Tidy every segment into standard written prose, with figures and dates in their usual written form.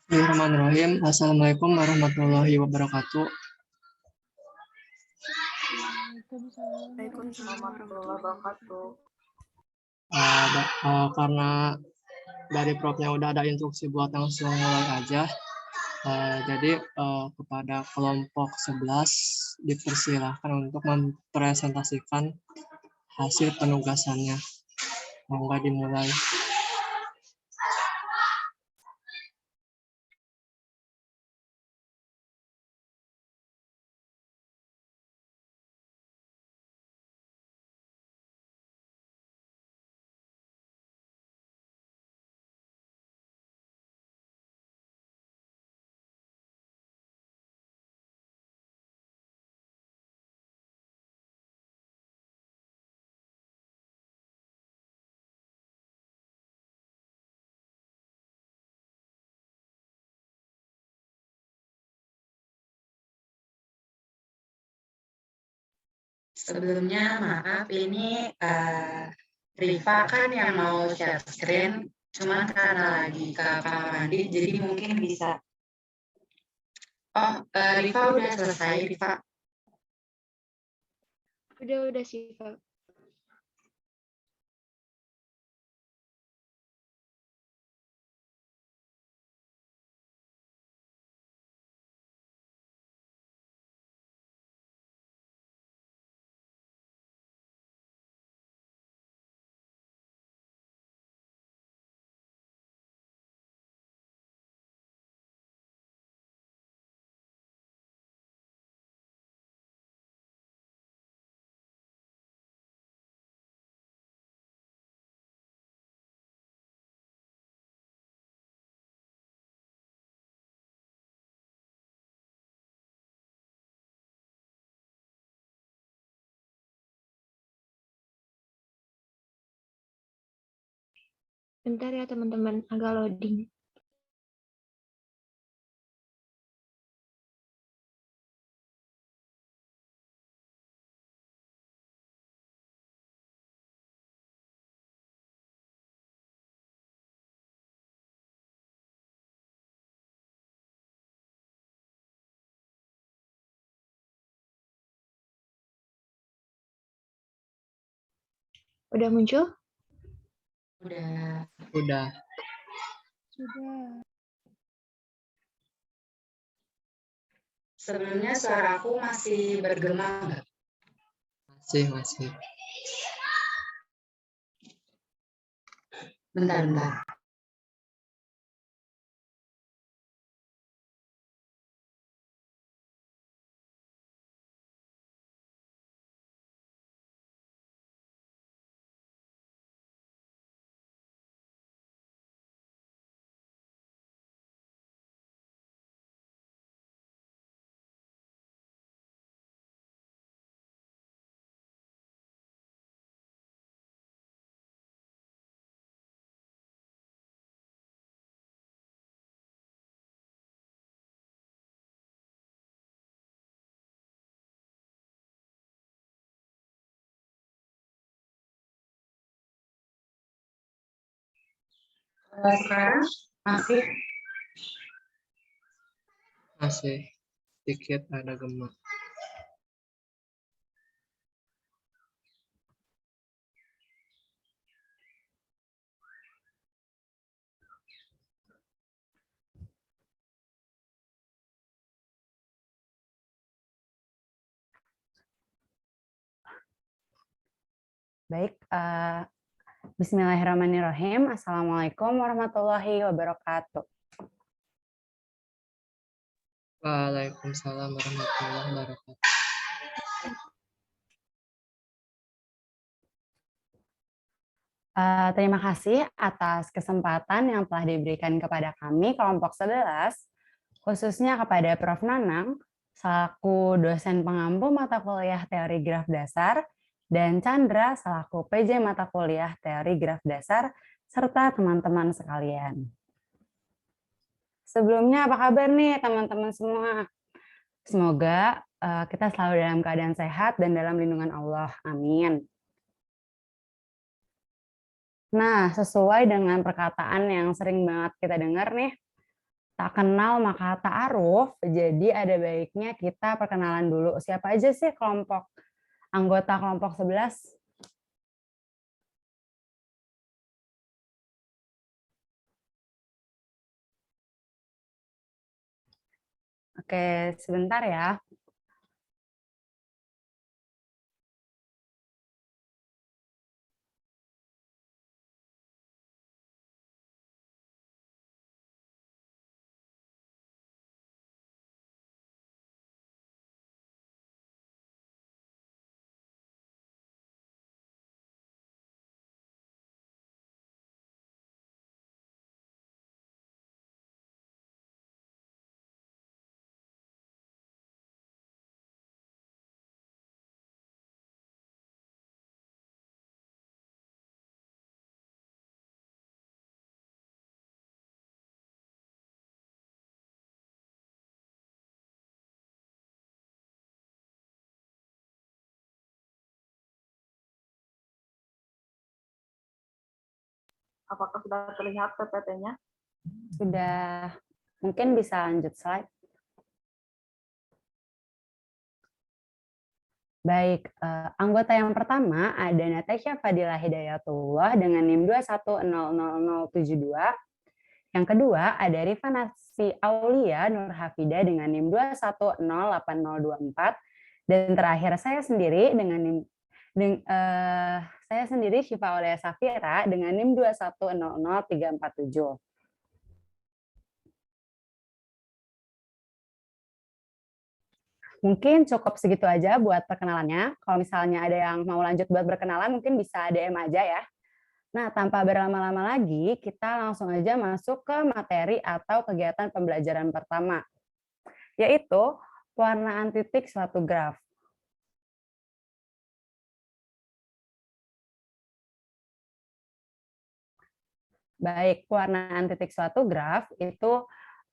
Bismillahirrahmanirrahim. Assalamualaikum warahmatullahi wabarakatuh. Waalaikumsalam warahmatullahi wabarakatuh. Karena dari Prof-nya udah ada instruksi buat langsung mulai aja. Jadi kepada kelompok 11 dipersilahkan untuk mempresentasikan hasil penugasannya. Monggo dimulai. Sebelumnya maaf, ini Rifa kan yang mau share screen, cuman karena lagi ke kamar mandi, jadi mungkin bisa. Oh, Rifa udah selesai, Rifa. Udah sih, Kak. Bentar ya teman-teman, agak loading. Udah muncul? Udah. Udah. Sudah. Sebelumnya suara aku masih bergema nggak? Masih. Bentar. Sekarang Masih sedikit ada gema. Baik, Bismillahirrahmanirrahim. Assalamualaikum warahmatullahi wabarakatuh. Waalaikumsalam warahmatullahi wabarakatuh. Terima kasih atas kesempatan yang telah diberikan kepada kami, kelompok 11, khususnya kepada Prof. Nanang, selaku dosen pengampu mata kuliah teori graf dasar, dan Chandra, selaku PJ mata kuliah teori graf dasar, serta teman-teman sekalian. Sebelumnya, apa kabar nih teman-teman semua? Semoga kita selalu dalam keadaan sehat dan dalam lindungan Allah. Amin. Nah, sesuai dengan perkataan yang sering banget kita dengar nih, Tak kenal maka ta'aruf, jadi ada baiknya kita perkenalan dulu. Siapa aja sih anggota kelompok 11? Oke, sebentar ya. Apakah sudah terlihat PPT-nya? Sudah, mungkin bisa lanjut slide. Baik, anggota yang pertama ada Natasha Fadila Hidayatullah dengan NIM 2100072. Yang kedua ada Rifanasi Aulia Nur Hafida dengan NIM 2108024. Dan terakhir saya sendiri dengan NIM saya sendiri Syifa Aulia Safira dengan NIM 2100347. Mungkin cukup segitu aja buat perkenalannya. Kalau misalnya ada yang mau lanjut buat berkenalan, mungkin bisa DM aja ya. Nah, tanpa berlama-lama lagi, kita langsung aja masuk ke materi atau kegiatan pembelajaran pertama, yaitu pewarnaan titik suatu graf. Baik, pewarnaan titik suatu graf itu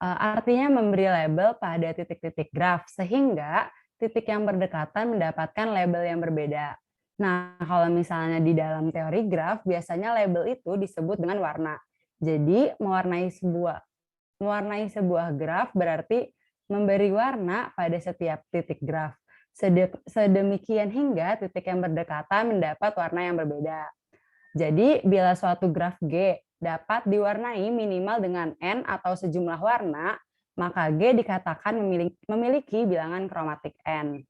artinya memberi label pada titik-titik graf, sehingga titik yang berdekatan mendapatkan label yang berbeda. Nah, kalau misalnya di dalam teori graf, biasanya label itu disebut dengan warna. Jadi, mewarnai sebuah graf berarti memberi warna pada setiap titik graf. Sedemikian hingga titik yang berdekatan mendapat warna yang berbeda. Jadi, bila suatu graf G dapat diwarnai minimal dengan N atau sejumlah warna, maka G dikatakan memiliki bilangan kromatik N.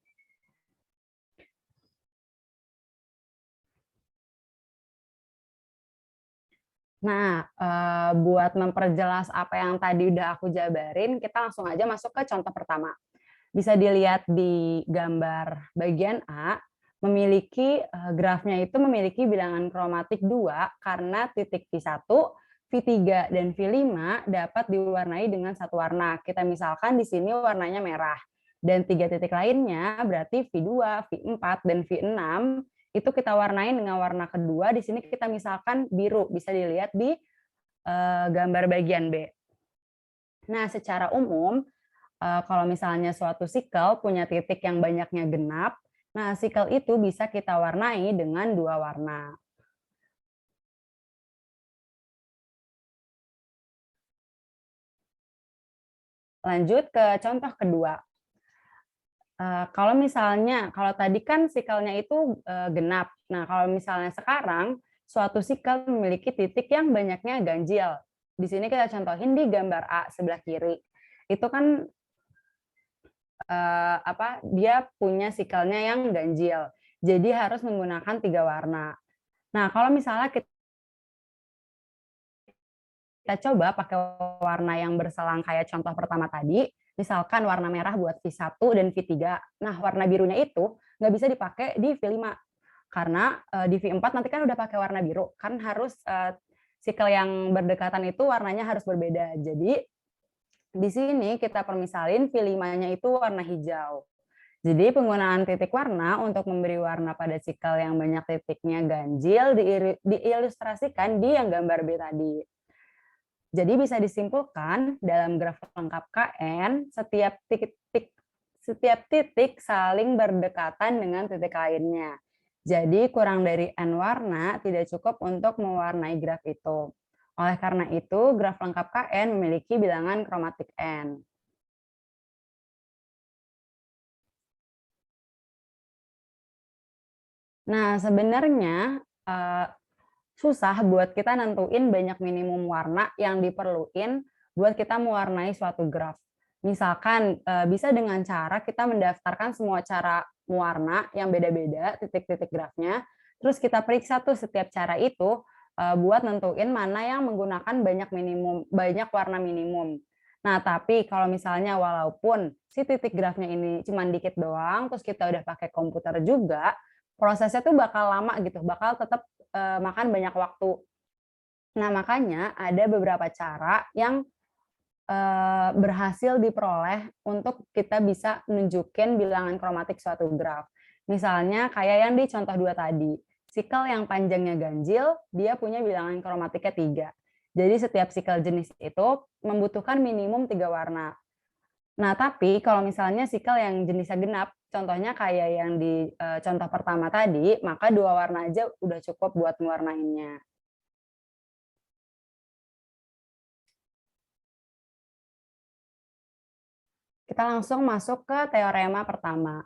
Nah, buat memperjelas apa yang tadi udah aku jabarin, kita langsung aja masuk ke contoh pertama. Bisa dilihat di gambar bagian A, grafnya itu memiliki bilangan kromatik 2 karena titik V1, V3, dan V5 dapat diwarnai dengan satu warna. Kita misalkan di sini warnanya merah. Dan 3 titik lainnya berarti V2, V4, dan V6 itu kita warnai dengan warna kedua. Di sini kita misalkan biru, bisa dilihat di gambar bagian B. Nah, secara umum, kalau misalnya suatu sikel punya titik yang banyaknya genap, nah sikel itu bisa kita warnai dengan 2 warna. Lanjut ke contoh kedua. Kalau tadi kan sikelnya itu genap. Nah, kalau misalnya sekarang suatu sikel memiliki titik yang banyaknya ganjil. Di sini kita contohin di gambar A sebelah kiri. Itu kan dia punya sikelnya yang ganjil. Jadi harus menggunakan 3 warna. Nah, kalau misalnya kita coba pakai warna yang berselang kayak contoh pertama tadi, misalkan warna merah buat V1 dan V3. Nah, warna birunya itu nggak bisa dipakai di V5. Karena di V4 nanti kan udah pakai warna biru. Kan harus sikel yang berdekatan itu warnanya harus berbeda. Jadi, di sini kita permisalin V5-nya itu warna hijau. Jadi penggunaan titik warna untuk memberi warna pada sikel yang banyak titiknya ganjil diilustrasikan di yang gambar B tadi. Jadi bisa disimpulkan dalam graf lengkap KN, setiap titik saling berdekatan dengan titik lainnya. Jadi kurang dari N warna tidak cukup untuk mewarnai graf itu. Oleh karena itu, graf lengkap KN memiliki bilangan kromatik N. Nah, sebenarnya susah buat kita nentuin banyak minimum warna yang diperluin buat kita mewarnai suatu graf. Misalkan bisa dengan cara kita mendaftarkan semua cara mewarna yang beda-beda titik-titik grafnya, terus kita periksa tuh setiap cara itu buat nentuin mana yang menggunakan banyak warna minimum. Nah, tapi kalau misalnya walaupun si titik grafnya ini cuma dikit doang, terus kita udah pakai komputer juga, prosesnya tuh bakal lama gitu, bakal tetap makan banyak waktu. Nah, makanya ada beberapa cara yang berhasil diperoleh untuk kita bisa nunjukin bilangan kromatik suatu graf. Misalnya kayak yang di contoh 2 tadi, sikel yang panjangnya ganjil, dia punya bilangan kromatiknya 3. Jadi setiap sikel jenis itu membutuhkan minimum 3 warna. Nah, tapi kalau misalnya sikel yang jenisnya genap, contohnya kayak yang di contoh pertama tadi, maka 2 warna aja udah cukup buat mewarnainnya. Kita langsung masuk ke teorema pertama.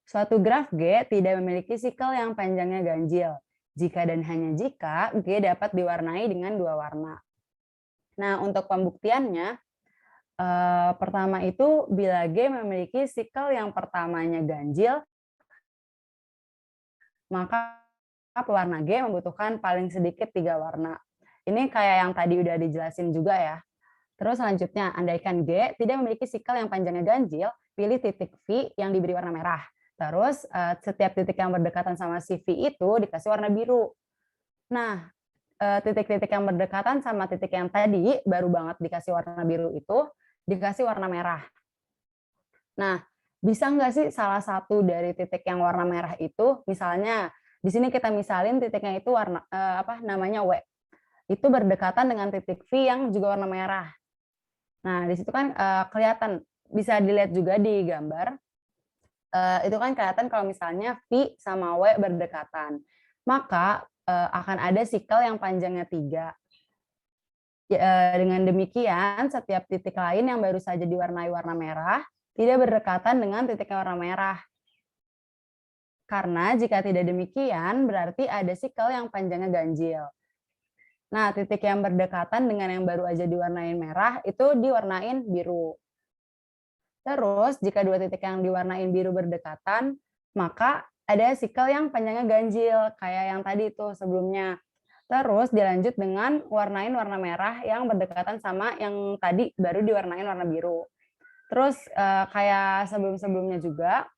Suatu graf G tidak memiliki sikel yang panjangnya ganjil, jika dan hanya jika G dapat diwarnai dengan 2 warna. Nah, untuk pembuktiannya, pertama itu bila G memiliki sikel yang pertamanya ganjil, maka pewarna G membutuhkan paling sedikit 3 warna. Ini kayak yang tadi udah dijelasin juga ya. Terus selanjutnya, andaikan G tidak memiliki sikel yang panjangnya ganjil, pilih titik V yang diberi warna merah. Terus setiap titik yang berdekatan sama si V itu dikasih warna biru. Nah, titik-titik yang berdekatan sama titik yang tadi baru banget dikasih warna biru itu dikasih warna merah. Nah, bisa nggak sih salah satu dari titik yang warna merah itu, misalnya di sini kita misalin titiknya itu warna namanya W. Itu berdekatan dengan titik V yang juga warna merah. Nah, di situ kan kelihatan, bisa dilihat juga di gambar, itu kan kelihatan kalau misalnya V sama W berdekatan. Maka akan ada sikel yang panjangnya 3. Dengan demikian, setiap titik lain yang baru saja diwarnai warna merah, tidak berdekatan dengan titik warna merah. Karena jika tidak demikian, berarti ada sikel yang panjangnya ganjil. Nah, titik yang berdekatan dengan yang baru aja diwarnain merah, itu diwarnain biru. Terus, jika 2 titik yang diwarnain biru berdekatan, maka ada sikel yang panjangnya ganjil, kayak yang tadi itu sebelumnya. Terus dilanjut dengan warnain warna merah yang berdekatan sama yang tadi baru diwarnain warna biru. Terus kayak sebelum-sebelumnya juga,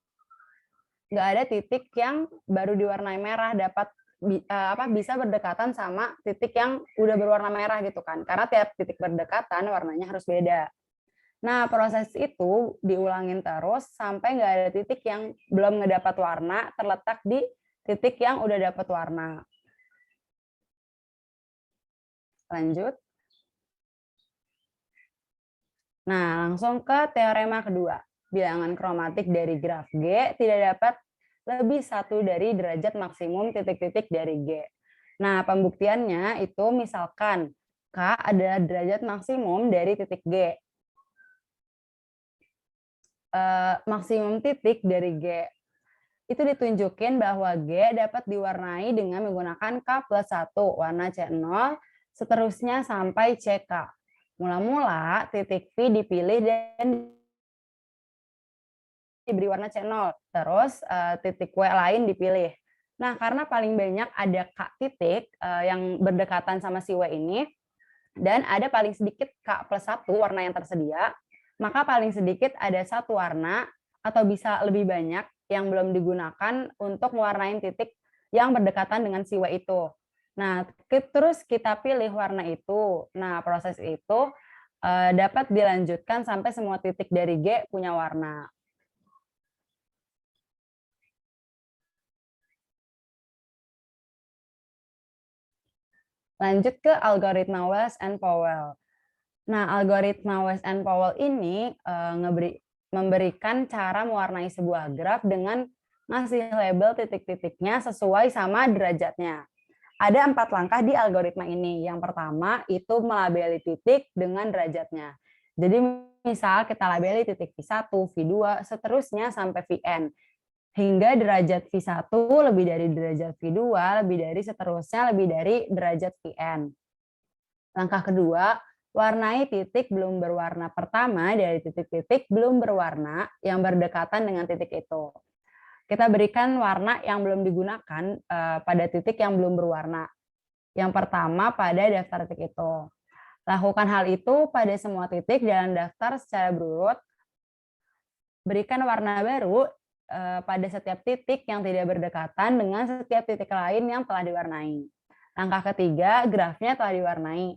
nggak ada titik yang baru diwarnai merah dapat bisa berdekatan sama titik yang udah berwarna merah gitu kan. Karena tiap titik berdekatan warnanya harus beda. Nah, proses itu diulangin terus sampai nggak ada titik yang belum ngedapat warna terletak di titik yang udah dapat warna. Lanjut. Nah, langsung ke teorema kedua. Bilangan kromatik dari graf G tidak dapat lebih 1 dari derajat maksimum titik-titik dari G. Nah, pembuktiannya itu misalkan K adalah derajat maksimum dari titik G. Maksimum titik dari G. Itu ditunjukin bahwa G dapat diwarnai dengan menggunakan K plus 1, warna C0, seterusnya sampai CK. Mula-mula titik V dipilih dan diberi warna C0, terus titik W lain dipilih. Nah, karena paling banyak ada K titik yang berdekatan sama si W ini, dan ada paling sedikit K plus 1 warna yang tersedia, maka paling sedikit ada 1 warna atau bisa lebih banyak yang belum digunakan untuk mewarnain titik yang berdekatan dengan si W itu. Nah, terus kita pilih warna itu. Nah, proses itu dapat dilanjutkan sampai semua titik dari G punya warna. Lanjut ke algoritma Wells and Powell. Nah, algoritma Wells and Powell ini memberikan cara mewarnai sebuah graf dengan ngasih label titik-titiknya sesuai sama derajatnya. Ada 4 langkah di algoritma ini. Yang pertama itu melabeli titik dengan derajatnya. Jadi misal kita labeli titik V1, V2, seterusnya sampai Vn. Hingga derajat V1 lebih dari derajat V2, lebih dari seterusnya, lebih dari derajat Vn. Langkah kedua, warnai titik belum berwarna pertama dari titik-titik belum berwarna yang berdekatan dengan titik itu. Kita berikan warna yang belum digunakan pada titik yang belum berwarna. Yang pertama pada daftar titik itu. Lakukan hal itu pada semua titik dalam daftar secara berurut. Berikan warna baru pada setiap titik yang tidak berdekatan dengan setiap titik lain yang telah diwarnai. Langkah ketiga, grafnya telah diwarnai.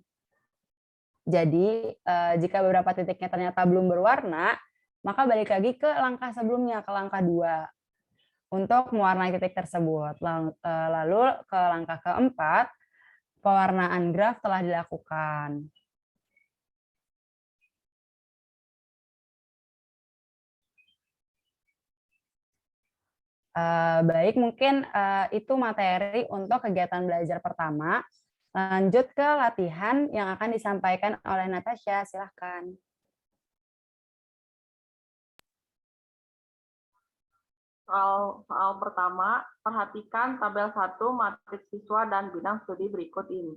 Jadi, jika beberapa titiknya ternyata belum berwarna, maka balik lagi ke langkah sebelumnya, ke langkah 2, untuk mewarnai titik tersebut. Lalu ke langkah keempat, pewarnaan graf telah dilakukan. Baik, mungkin itu materi untuk kegiatan belajar pertama. Lanjut ke latihan yang akan disampaikan oleh Natasha, silahkan. Soal pertama, perhatikan tabel 1 matriks siswa dan bidang studi berikut ini.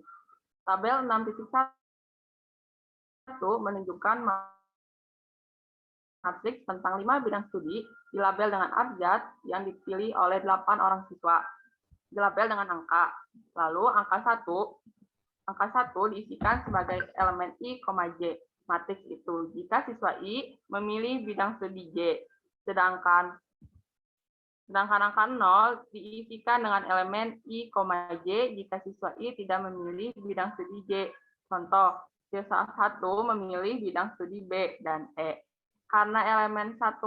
Tabel 6.1 menunjukkan matriks tentang 5 bidang studi dilabel dengan abjad yang dipilih oleh 8 orang siswa. Dilabel dengan angka. Lalu angka 1 diisikan sebagai elemen I, J. Matriks itu jika siswa I memilih bidang studi J, sedangkan angka 0 diisikan dengan elemen I, J jika siswa I tidak memilih bidang studi J. Contoh, siswa 1 memilih bidang studi B dan E. Karena elemen 1,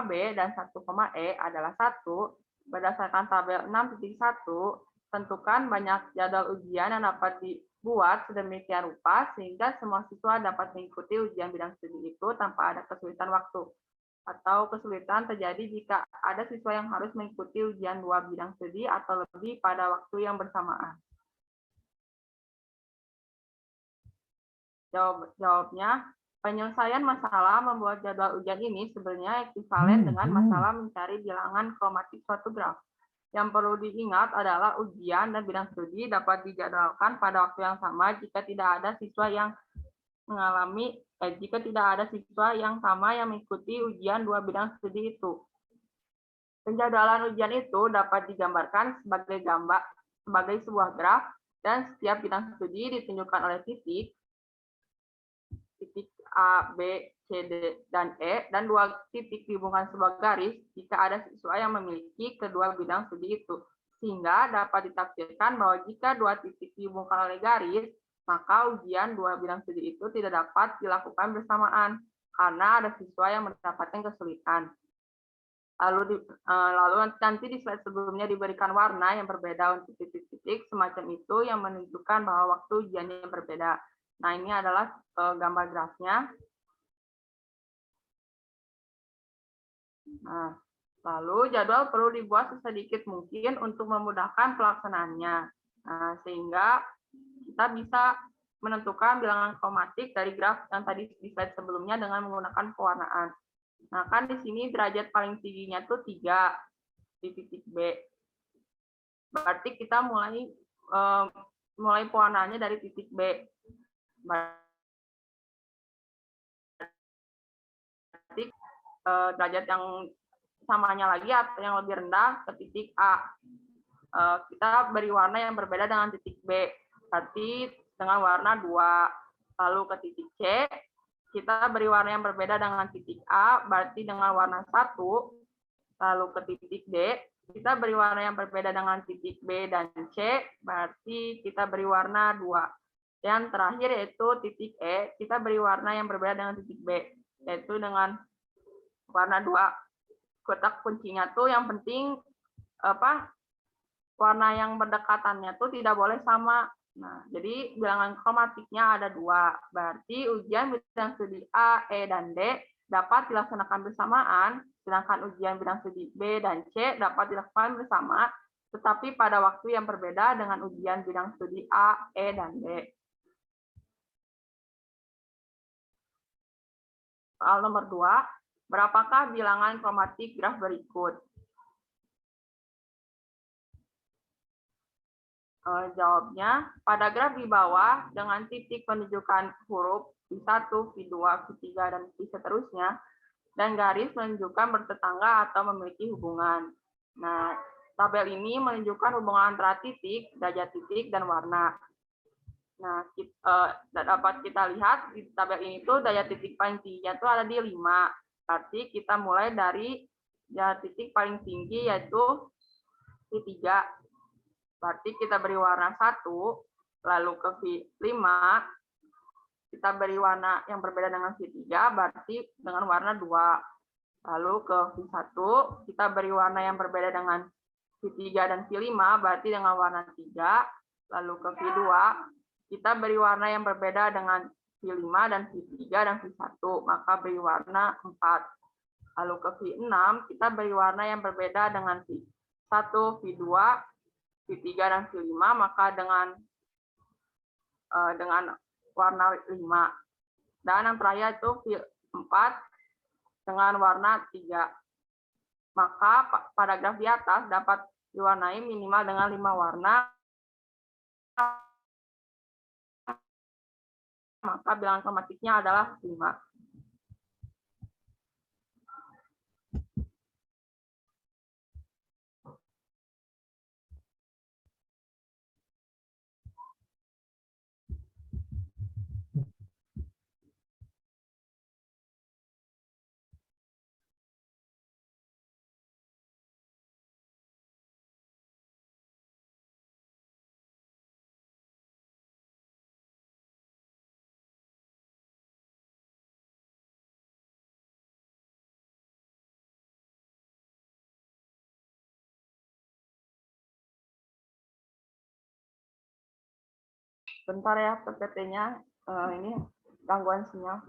B dan 1, E adalah 1, berdasarkan tabel 6.1, tentukan banyak jadwal ujian yang dapat dibuat sedemikian rupa sehingga semua siswa dapat mengikuti ujian bidang studi itu tanpa ada kesulitan waktu. Atau kesulitan terjadi jika ada siswa yang harus mengikuti ujian 2 bidang studi atau lebih pada waktu yang bersamaan. Jawabnya, penyelesaian masalah membuat jadwal ujian ini sebenarnya ekivalen dengan masalah mencari bilangan kromatik suatu graf. Yang perlu diingat adalah ujian dan bidang studi dapat dijadwalkan pada waktu yang sama jika tidak ada siswa yang sama yang mengikuti ujian 2 bidang studi itu. Penjadwalan ujian itu dapat digambarkan sebagai sebuah graf dan setiap bidang studi ditunjukkan oleh titik A, B, C, D, dan E, dan 2 titik dihubungkan sebuah garis jika ada siswa yang memiliki kedua bidang studi itu. Sehingga dapat ditafsirkan bahwa jika 2 titik dihubungkan oleh garis, maka ujian 2 bidang studi itu tidak dapat dilakukan bersamaan, karena ada siswa yang mendapatkan kesulitan. Lalu nanti di slide sebelumnya diberikan warna yang berbeda untuk titik-titik semacam itu yang menunjukkan bahwa waktu ujiannya berbeda. Nah, ini adalah gambar grafnya. Nah, lalu jadwal perlu dibuat sesedikit mungkin untuk memudahkan pelaksanaannya. Nah, sehingga kita bisa menentukan bilangan kromatik dari graf yang tadi di slide sebelumnya dengan menggunakan pewarnaan. Nah, kan di sini derajat paling tingginya tuh 3 di titik B. Berarti kita mulai pewarnaannya dari titik B. Berarti derajat yang samanya lagi atau yang lebih rendah ke titik A. Kita beri warna yang berbeda dengan titik B. Berarti dengan warna 2. Lalu ke titik C, kita beri warna yang berbeda dengan titik A, berarti dengan warna 1. Lalu ke titik D, kita beri warna yang berbeda dengan titik B dan C, berarti kita beri warna 2. Dan terakhir yaitu titik E, kita beri warna yang berbeda dengan titik B, yaitu dengan warna 2. Kotak kuncinya tuh yang penting warna yang berdekatannya tuh tidak boleh sama. Nah, jadi bilangan kromatiknya ada 2. Berarti ujian bidang studi A, E, dan D dapat dilaksanakan bersamaan, sedangkan ujian bidang studi B dan C dapat dilakukan bersama tetapi pada waktu yang berbeda dengan ujian bidang studi A, E, dan D. Soal nomor 2, berapakah bilangan kromatik graf berikut? Jawabnya, pada graf di bawah dengan titik menunjukkan huruf V1, V2, V3, dan V seterusnya, dan garis menunjukkan bertetangga atau memiliki hubungan. Nah, tabel ini menunjukkan hubungan antara titik, derajat titik, dan warna. Nah, dapat kita lihat di tabel ini tuh derajat titik paling tingginya itu ada di 5. Berarti kita mulai dari derajat titik paling tinggi yaitu V3. Berarti kita beri warna 1, lalu ke V5, kita beri warna yang berbeda dengan V3, berarti dengan warna 2. Lalu ke V1, kita beri warna yang berbeda dengan V3 dan V5, berarti dengan warna 3. Lalu ke V2, kita beri warna yang berbeda dengan V5 dan V3 dan V1, maka beri warna 4. Lalu ke V6, kita beri warna yang berbeda dengan V1, V2, V3 dan V5, maka dengan warna 5. Dan yang terakhir itu V4 dengan warna 3. Maka pada graf di atas dapat diwarnai minimal dengan 5 warna, maka bilangan kromatiknya adalah 5. Bentar ya, PPT-nya ini gangguan sinyal.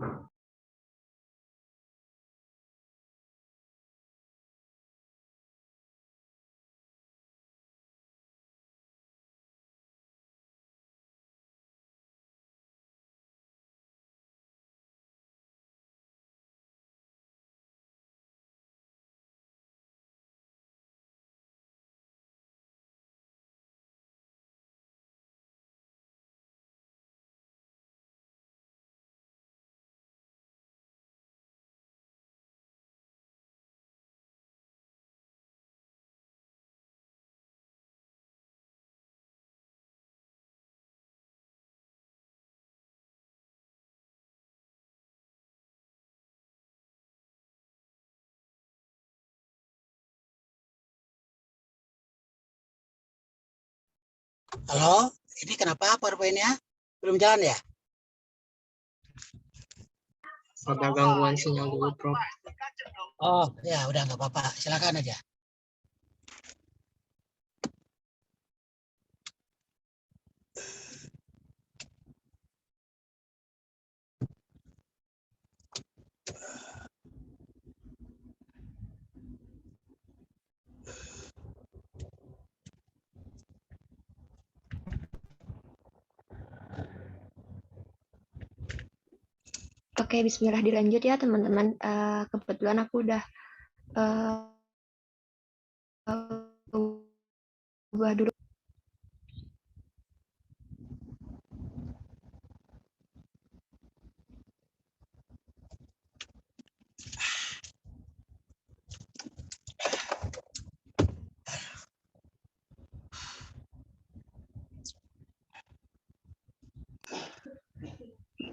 Halo, ini kenapa PowerPoint-nya belum jalan ya? Ada gangguan sinyal dulu, Prof. Oh, ya udah nggak apa-apa. Silakan aja. Oke, bismillah dilanjut ya teman-teman. Kebetulan aku udah ubah dulu.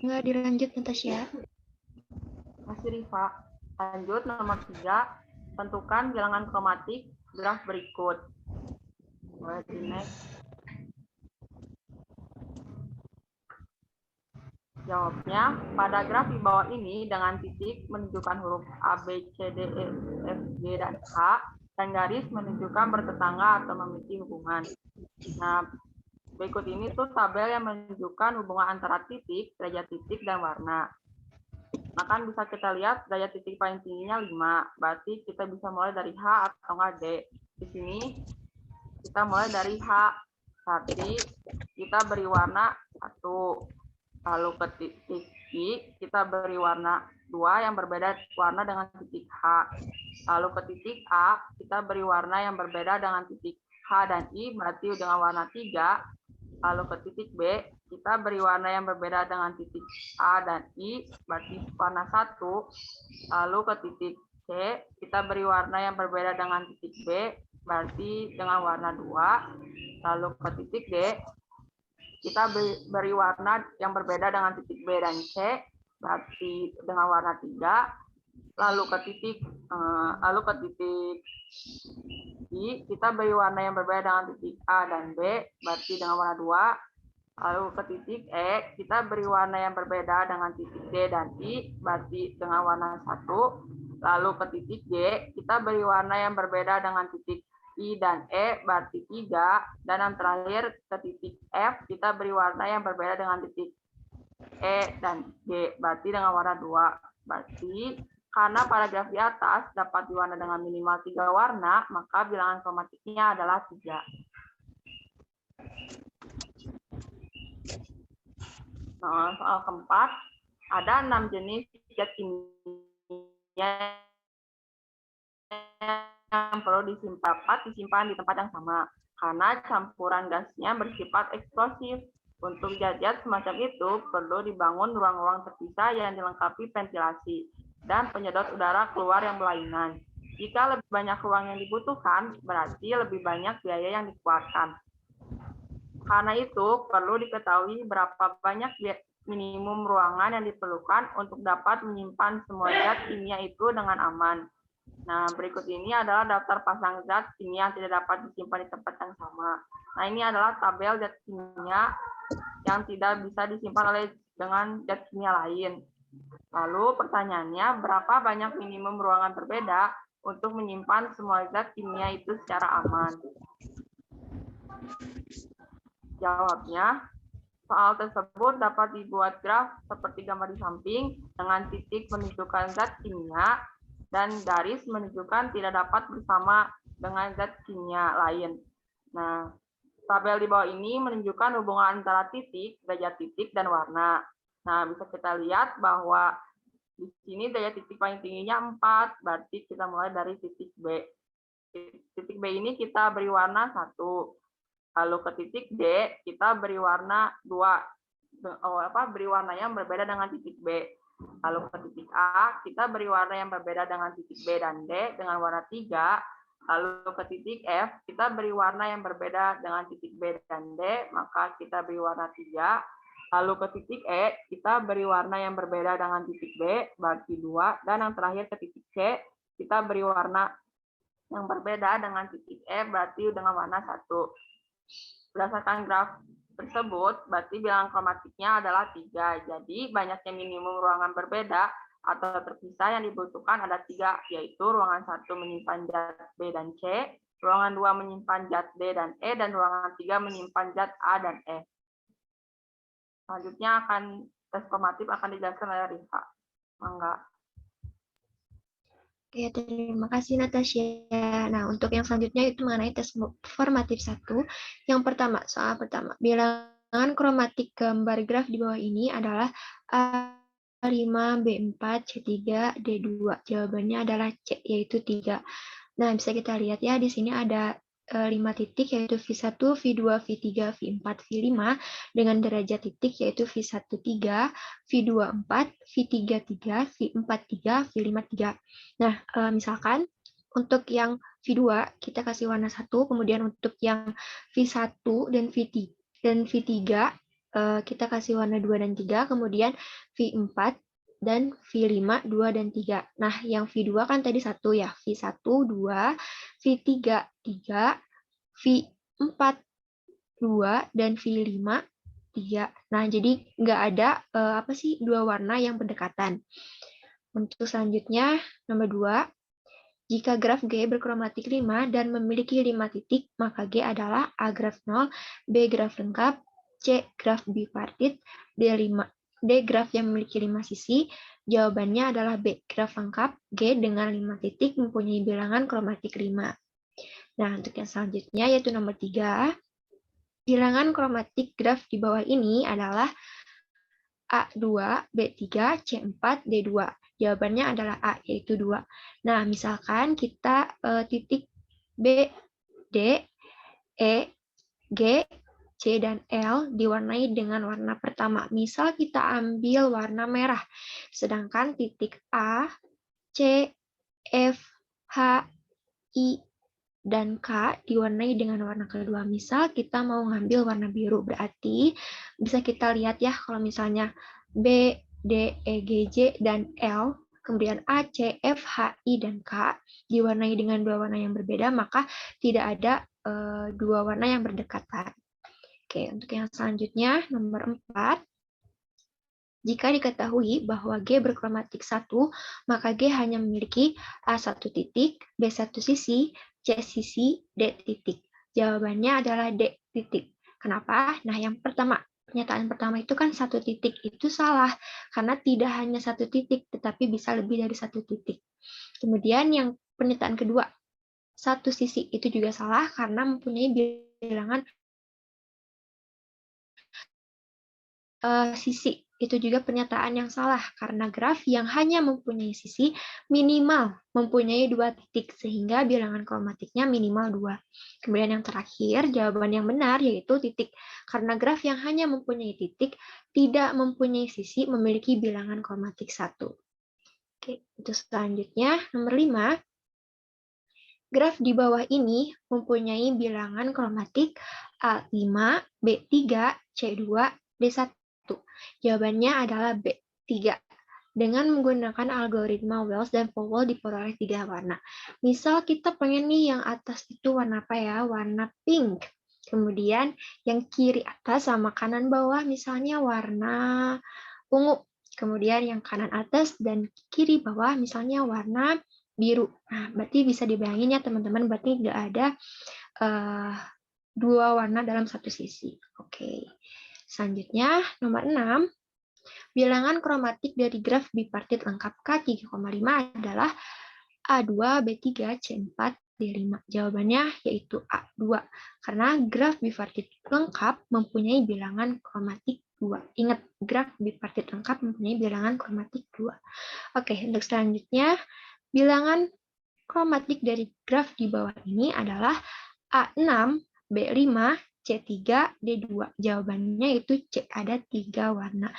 Nggak dilanjut, Natasha. Masih Rifa. Lanjut nomor 3, tentukan bilangan kromatik graf berikut. Boleh di next. Jawabnya, pada graf di bawah ini dengan titik menunjukkan huruf A, B, C, D, E, F, G, dan H, dan garis menunjukkan bertetangga atau memiliki hubungan. Nah, berikut ini tuh tabel yang menunjukkan hubungan antara titik, derajat titik, dan warna. Maka bisa kita lihat derajat titik paling tingginya 5, berarti kita bisa mulai dari H atau nggak D. Di sini Kita mulai dari H. Berarti kita beri warna 1. Lalu ke titik I, kita beri warna 2 yang berbeda warna dengan titik H. Lalu ke titik A, kita beri warna yang berbeda dengan titik H dan I, berarti dengan warna 3. Lalu ke titik B, kita beri warna yang berbeda dengan titik A dan I, berarti warna 1. Lalu ke titik C, kita beri warna yang berbeda dengan titik B, berarti dengan warna 2. Lalu ke titik D, kita beri warna yang berbeda dengan titik B dan C, berarti dengan warna 3. Lalu ke titik I, kita beri warna yang berbeda dengan titik A dan B, berarti dengan warna 2. Lalu ke titik E, kita beri warna yang berbeda dengan titik D dan I, berarti dengan warna 1. Lalu ke titik G, kita beri warna yang berbeda dengan titik I dan E, berarti 3. Dan yang terakhir ke titik F, kita beri warna yang berbeda dengan titik E dan G, berarti dengan warna 2. Berarti karena paragraf di atas dapat diwarna dengan minimal 3 warna, maka bilangan kromatiknya adalah 3. Nah, soal keempat, ada 6 jenis zat kimia yang perlu disimpan di tempat yang sama karena campuran gasnya bersifat eksplosif. Untuk zat-zat semacam itu perlu dibangun ruang-ruang terpisah yang dilengkapi ventilasi dan penyedot udara keluar yang berlainan. Jika lebih banyak ruang yang dibutuhkan, berarti lebih banyak biaya yang dikeluarkan. Karena itu perlu diketahui berapa banyak minimum ruangan yang diperlukan untuk dapat menyimpan semua zat kimia itu dengan aman. Nah, berikut ini adalah daftar pasang zat kimia yang tidak dapat disimpan di tempat yang sama. Nah, ini adalah tabel zat kimia yang tidak bisa disimpan dengan zat kimia lain. Lalu pertanyaannya, berapa banyak minimum ruangan berbeda untuk menyimpan semua zat kimia itu secara aman? Jawabnya, soal tersebut dapat dibuat graf seperti gambar di samping dengan titik menunjukkan zat kimia dan garis menunjukkan tidak dapat bersama dengan zat kimia lain. Nah, tabel di bawah ini menunjukkan hubungan antara titik, derajat titik, dan warna. Nah, bisa kita lihat bahwa di sini derajat titik paling tingginya 4, berarti kita mulai dari titik B. Titik B ini kita beri warna 1. Lalu ke titik D, kita beri warna 2. Beri warna yang berbeda dengan titik B. Lalu ke titik A, kita beri warna yang berbeda dengan titik B dan D dengan warna 3. Lalu ke titik F, kita beri warna yang berbeda dengan titik B dan D, maka kita beri warna 3. Lalu ke titik E, kita beri warna yang berbeda dengan titik B, berarti 2. Dan yang terakhir ke titik C, kita beri warna yang berbeda dengan titik E, berarti dengan warna 1. Berdasarkan graf tersebut, berarti bilangan kromatiknya adalah 3. Jadi, banyaknya minimum ruangan berbeda atau terpisah yang dibutuhkan ada 3, yaitu ruangan 1 menyimpan zat B dan C, ruangan 2 menyimpan zat D dan E, dan ruangan 3 menyimpan zat A dan E. Selanjutnya tes kromatif akan dijelaskan oleh Rifa. Mangga. Oke, terima kasih Natasha. Nah, untuk yang selanjutnya itu mengenai tes formatif 1. Yang pertama, soal pertama. Bilangan kromatik gambar graf di bawah ini adalah A5, B4, C3, D2. Jawabannya adalah C, yaitu 3. Nah, bisa kita lihat ya, di sini ada 5 titik, yaitu V1, V2, V3, V4, V5, dengan derajat titik, yaitu V1, 3, V2, 4, V3, 3, V4, 3, V5, 3. Nah, misalkan untuk yang V2, kita kasih warna 1, kemudian untuk yang V1 dan V3, kita kasih warna 2 dan 3, kemudian V4 dan V5, 2 dan 3. Nah, yang V2 kan tadi 1 ya, V1, 2, V3, 3, V4, 2, dan V5, 3. Nah, jadi nggak ada dua warna yang berdekatan. Untuk selanjutnya, nomor 2, jika graf G berkromatik 5 dan memiliki 5 titik, maka G adalah A graf 0, B graf lengkap, C graf bipartit, D graf yang memiliki 5 sisi. Jawabannya adalah B graf lengkap, G dengan 5 titik mempunyai bilangan kromatik 5. Nah, untuk yang selanjutnya yaitu nomor 3. Bilangan kromatik graf di bawah ini adalah A2, B3, C4, D2. Jawabannya adalah A, yaitu 2. Nah, misalkan kita titik B, D, E, G, C, dan L diwarnai dengan warna pertama. Misal kita ambil warna merah, sedangkan titik A, C, F, H, I, dan K diwarnai dengan warna kedua. Misal kita mau ngambil warna biru, berarti bisa kita lihat ya kalau misalnya B, D, E, G, J, dan L, kemudian A, C, F, H, I, dan K diwarnai dengan dua warna yang berbeda, maka tidak ada dua warna yang berdekatan. Oke, untuk yang selanjutnya, nomor 4. Jika diketahui bahwa G berkromatik 1, maka G hanya memiliki A1 titik, B1 sisi, C sisi, D titik. Jawabannya adalah D titik. Kenapa? Nah, yang pertama, pernyataan pertama itu kan 1 titik. Itu salah, karena tidak hanya 1 titik, tetapi bisa lebih dari 1 titik. Kemudian yang pernyataan kedua, 1 sisi itu juga salah, karena mempunyai bilangan sisi. Itu juga pernyataan yang salah, karena graf yang hanya mempunyai sisi minimal mempunyai 2 titik, sehingga bilangan kromatiknya minimal 2. Kemudian yang terakhir, jawaban yang benar yaitu titik, karena graf yang hanya mempunyai titik tidak mempunyai sisi memiliki bilangan kromatik 1. Oke, itu selanjutnya, nomor 5. Graf di bawah ini mempunyai bilangan kromatik A5, B3, C2, D1. Jawabannya adalah B3. Dengan menggunakan algoritma Wells dan Powell diperoleh 3 warna. Misal kita pengen nih yang atas itu warna apa ya? Warna pink. Kemudian yang kiri atas sama kanan bawah misalnya warna ungu. Kemudian yang kanan atas dan kiri bawah misalnya warna biru. Nah, berarti bisa dibayangin ya teman-teman, berarti tidak ada dua warna dalam satu sisi. Oke. Selanjutnya, nomor 6. Bilangan kromatik dari graf bipartit lengkap K3,5 adalah A2, B3, C4, D5. Jawabannya yaitu A2. Karena graf bipartit lengkap mempunyai bilangan kromatik 2. Ingat, graf bipartit lengkap mempunyai bilangan kromatik 2. Oke, untuk selanjutnya, bilangan kromatik dari graf di bawah ini adalah A6, B5, C3, D2. Jawabannya itu C, ada 3 warna.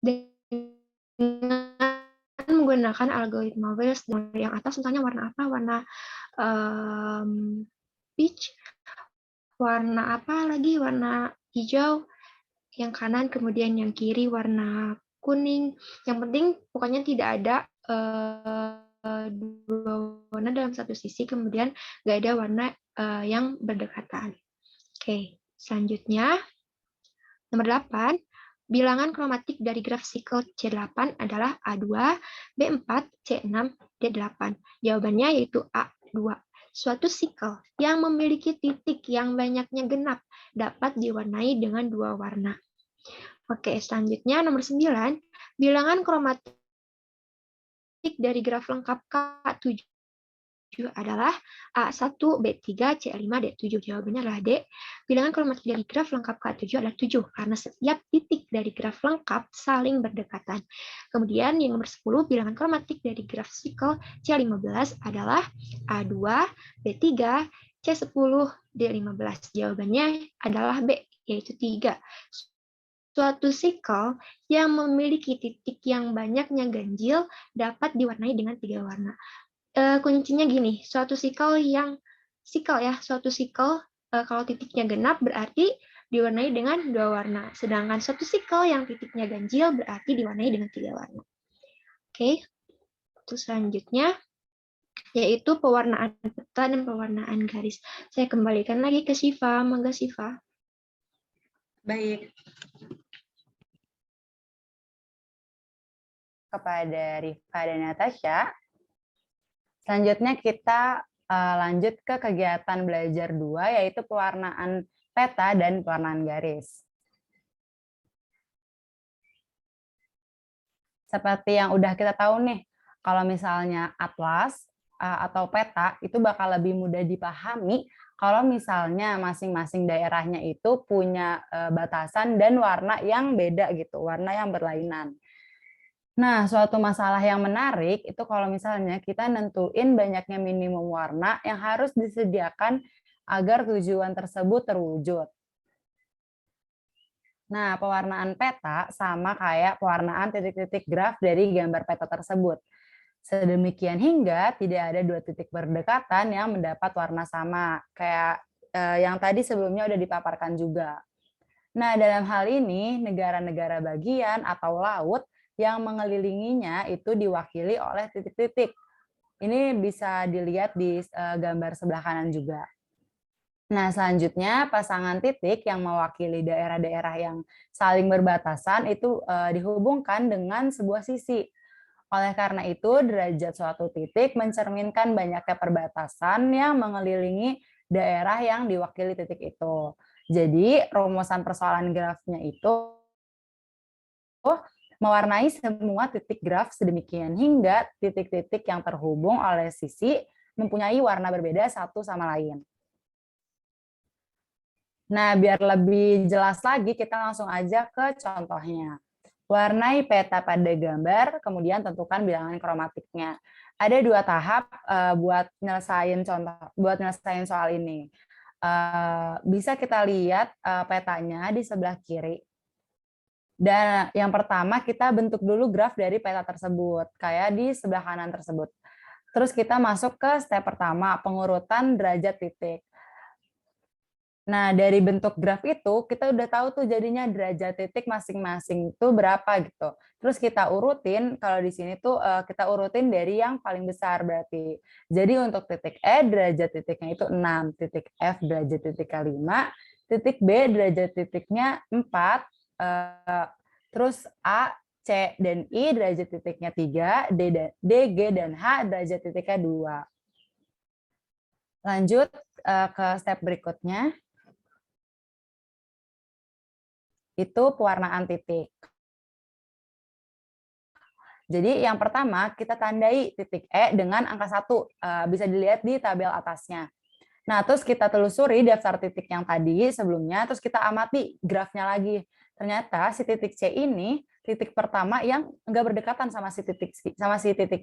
Dengan menggunakan algoritma Wells, yang atas misalnya warna apa? Warna peach. Warna apa lagi? Warna hijau. Yang kanan, kemudian yang kiri warna kuning. Yang penting pokoknya tidak ada dua warna dalam satu sisi, kemudian nggak ada warna yang berdekatan. Oke, selanjutnya nomor 8. Bilangan kromatik dari graf sikel C8 adalah A2, B4, C6, D8. Jawabannya yaitu A2. Suatu sikel yang memiliki titik yang banyaknya genap dapat diwarnai dengan 2 warna. Oke, selanjutnya nomor 9. Bilangan kromatik dari graf lengkap K7 adalah A1, B3, C5, D7. Jawabannya adalah D. Bilangan kromatik dari graf lengkap K7 adalah 7, karena setiap titik dari graf lengkap saling berdekatan. Kemudian yang nomor 10, bilangan kromatik dari graf sikel C15 adalah A2, B3, C10, D15. Jawabannya adalah B, yaitu 3. Suatu sikel yang memiliki titik yang banyaknya ganjil dapat diwarnai dengan 3 warna. Kuncinya gini, suatu sikel kalau titiknya genap berarti diwarnai dengan 2 warna. Sedangkan suatu sikel yang titiknya ganjil berarti diwarnai dengan 3 warna. Oke, terus selanjutnya yaitu pewarnaan peta dan pewarnaan garis. Saya kembalikan lagi ke Syifa, monggo Syifa. Baik. Kepada Rifa dan Natasha. Selanjutnya kita lanjut ke kegiatan belajar 2, yaitu pewarnaan peta dan pewarnaan garis. Seperti yang udah kita tahu nih, Kalau misalnya atlas atau peta itu bakal lebih mudah dipahami kalau misalnya masing-masing daerahnya itu punya batasan dan warna yang beda gitu, warna yang berlainan. Nah, suatu masalah yang menarik itu kalau misalnya kita nentuin banyaknya minimum warna yang harus disediakan agar tujuan tersebut terwujud. Nah, pewarnaan peta sama kayak pewarnaan titik-titik graf dari gambar peta tersebut. Sedemikian hingga tidak ada dua titik berdekatan yang mendapat warna sama, kayak yang tadi sebelumnya udah dipaparkan juga. Nah, dalam hal ini, negara-negara bagian atau laut yang mengelilinginya itu diwakili oleh titik-titik. Ini bisa dilihat di gambar sebelah kanan juga. Nah, selanjutnya pasangan titik yang mewakili daerah-daerah yang saling berbatasan itu dihubungkan dengan sebuah sisi. Oleh karena itu, derajat suatu titik mencerminkan banyaknya perbatasan yang mengelilingi daerah yang diwakili titik itu. Jadi, rumusan persoalan grafnya itu mewarnai semua titik graf sedemikian hingga titik-titik yang terhubung oleh sisi mempunyai warna berbeda satu sama lain. Nah, biar lebih jelas lagi, kita langsung aja ke contohnya. Warnai peta pada gambar, kemudian tentukan bilangan kromatiknya. Ada dua tahap buat nyelesain soal ini. Bisa kita lihat petanya di sebelah kiri. Dan yang pertama kita bentuk dulu graf dari peta tersebut, kayak di sebelah kanan tersebut. Terus kita masuk ke step pertama, pengurutan derajat titik. Nah, dari bentuk graf itu kita udah tahu tuh jadinya derajat titik masing-masing itu berapa gitu. Terus kita urutin, kalau di sini tuh kita urutin dari yang paling besar berarti. Jadi untuk titik E derajat titiknya itu 6, titik F derajat titiknya 5, titik B derajat titiknya 4, terus A, C, dan I derajat titiknya 3, D, G, dan H derajat titiknya 2. Lanjut ke step berikutnya. Itu pewarnaan titik. Jadi yang pertama kita tandai titik E dengan angka 1. Bisa dilihat di tabel atasnya. Nah, terus kita telusuri daftar titik yang tadi sebelumnya, terus kita amati grafnya lagi. Ternyata si titik C ini titik pertama yang enggak berdekatan sama si titik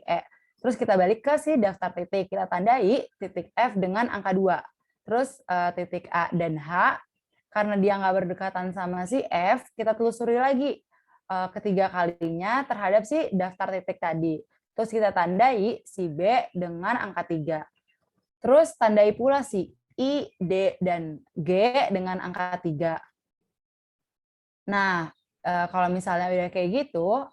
E. Terus kita balik ke si daftar titik, kita tandai titik F dengan angka 2. Terus titik A dan H, karena dia nggak berdekatan sama si F, kita telusuri lagi ketiga kalinya terhadap si daftar titik tadi. Terus kita tandai si B dengan angka 3. Terus tandai pula si I, D, dan G dengan angka 3. Nah, kalau misalnya udah kayak gitu,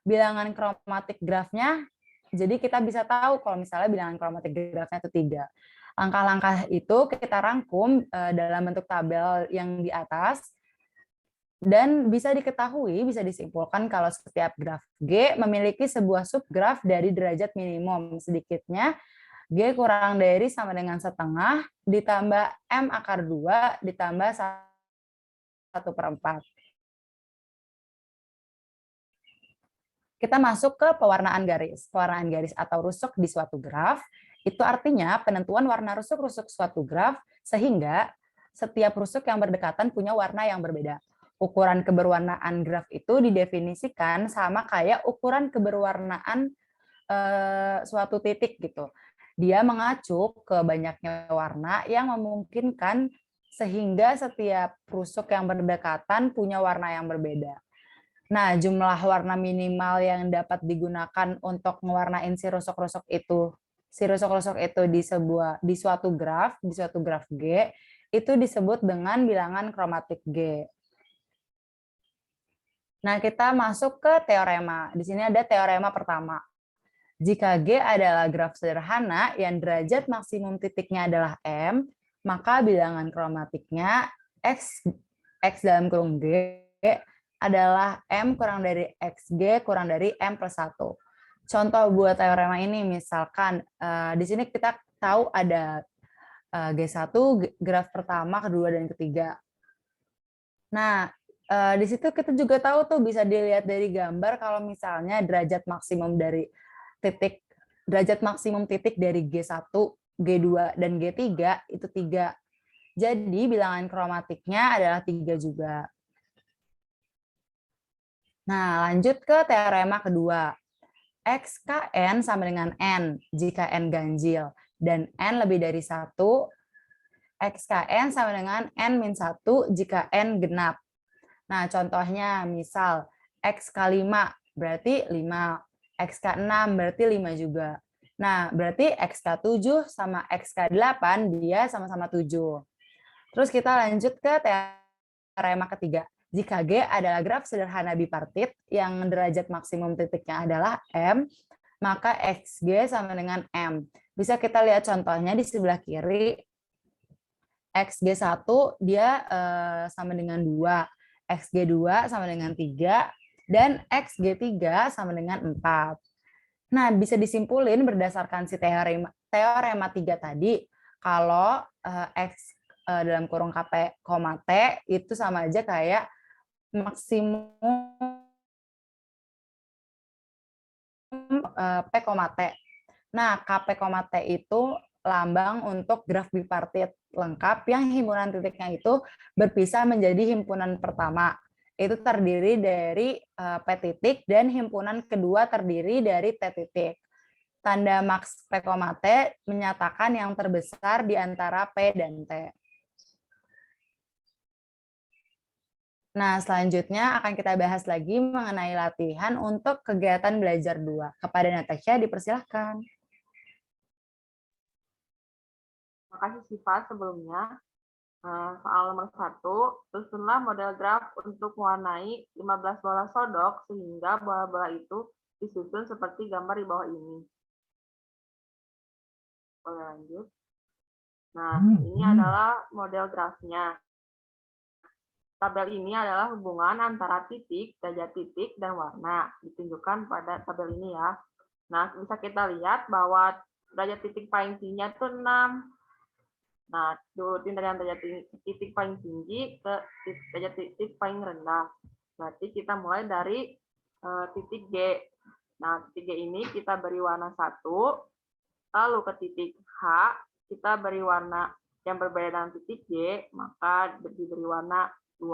bilangan kromatik grafnya, jadi kita bisa tahu kalau misalnya bilangan kromatik grafnya itu 3. Langkah-langkah itu kita rangkum dalam bentuk tabel yang di atas, dan bisa diketahui, bisa disimpulkan kalau setiap graf G memiliki sebuah subgraf dari derajat minimum. Sedikitnya, G kurang dari sama dengan setengah, ditambah M akar 2, ditambah 1/4. Kita masuk ke pewarnaan garis. Pewarnaan garis atau rusuk di suatu graf, itu artinya penentuan warna rusuk-rusuk suatu graf, sehingga setiap rusuk yang berdekatan punya warna yang berbeda. Ukuran keberwarnaan graf itu didefinisikan sama kayak ukuran keberwarnaan suatu titik gitu. Dia mengacu ke banyaknya warna yang memungkinkan sehingga setiap rusuk yang berdekatan punya warna yang berbeda. Nah, jumlah warna minimal yang dapat digunakan untuk mewarnain si rusuk-rusuk itu di suatu graf G, itu disebut dengan bilangan kromatik G. Nah, kita masuk ke teorema. Di sini ada teorema pertama. Jika G adalah graf sederhana yang derajat maksimum titiknya adalah M, maka bilangan kromatiknya X dalam kurung G adalah M kurang dari XG kurang dari M plus 1. Contoh buat teorema ini, misalkan di sini kita tahu ada G1, graf pertama, kedua, dan ketiga. Nah, di situ kita juga tahu tuh bisa dilihat dari gambar kalau misalnya derajat maksimum dari titik derajat maksimum titik dari G1, G2, dan G3 itu 3. Jadi bilangan kromatiknya adalah 3 juga. Nah, lanjut ke teorema kedua. XKN sama dengan N jika N ganjil dan N lebih dari 1. XKN sama dengan N-1 jika N genap. Nah, contohnya misal X kali 5 berarti 5. X ke 6 berarti 5 juga. Nah, berarti X ke 7 sama X ke 8 dia sama-sama 7. Terus kita lanjut ke teorema ketiga. Jika G adalah graf sederhana bipartit yang derajat maksimum titiknya adalah M, maka XG sama dengan M. Bisa kita lihat contohnya di sebelah kiri. XG1 dia sama dengan 2, XG2 sama dengan 3, dan XG3 sama dengan 4. Nah, bisa disimpulin berdasarkan si teorema 3 tadi, kalau X dalam kurung KP, T itu sama aja kayak maksimum P, T. Nah, KP, T itu lambang untuk graf bipartit lengkap yang himpunan titiknya itu berpisah menjadi himpunan pertama. Itu terdiri dari P titik dan himpunan kedua terdiri dari T titik. Tanda maks P, T menyatakan yang terbesar di antara P dan T. Nah, selanjutnya akan kita bahas lagi mengenai latihan untuk kegiatan belajar 2. Kepada Natasha dipersilahkan. Terima kasih Siva. Sebelumnya, soal nomor 1, susunlah model graf untuk mewarnai 15 bola sodok sehingga bola-bola itu disusun seperti gambar di bawah ini. Boleh lanjut. Nah, ini adalah model grafnya. Tabel ini adalah hubungan antara titik, derajat titik, dan warna. Ditunjukkan pada tabel ini ya. Nah, bisa kita lihat bahwa derajat titik paling tingginya itu 6. Nah, diurutin dari derajat titik paling tinggi ke derajat titik paling rendah. Berarti kita mulai dari titik G. Nah, titik G ini kita beri warna 1. Lalu ke titik H, kita beri warna yang berbeda dengan titik G, maka diberi warna 2.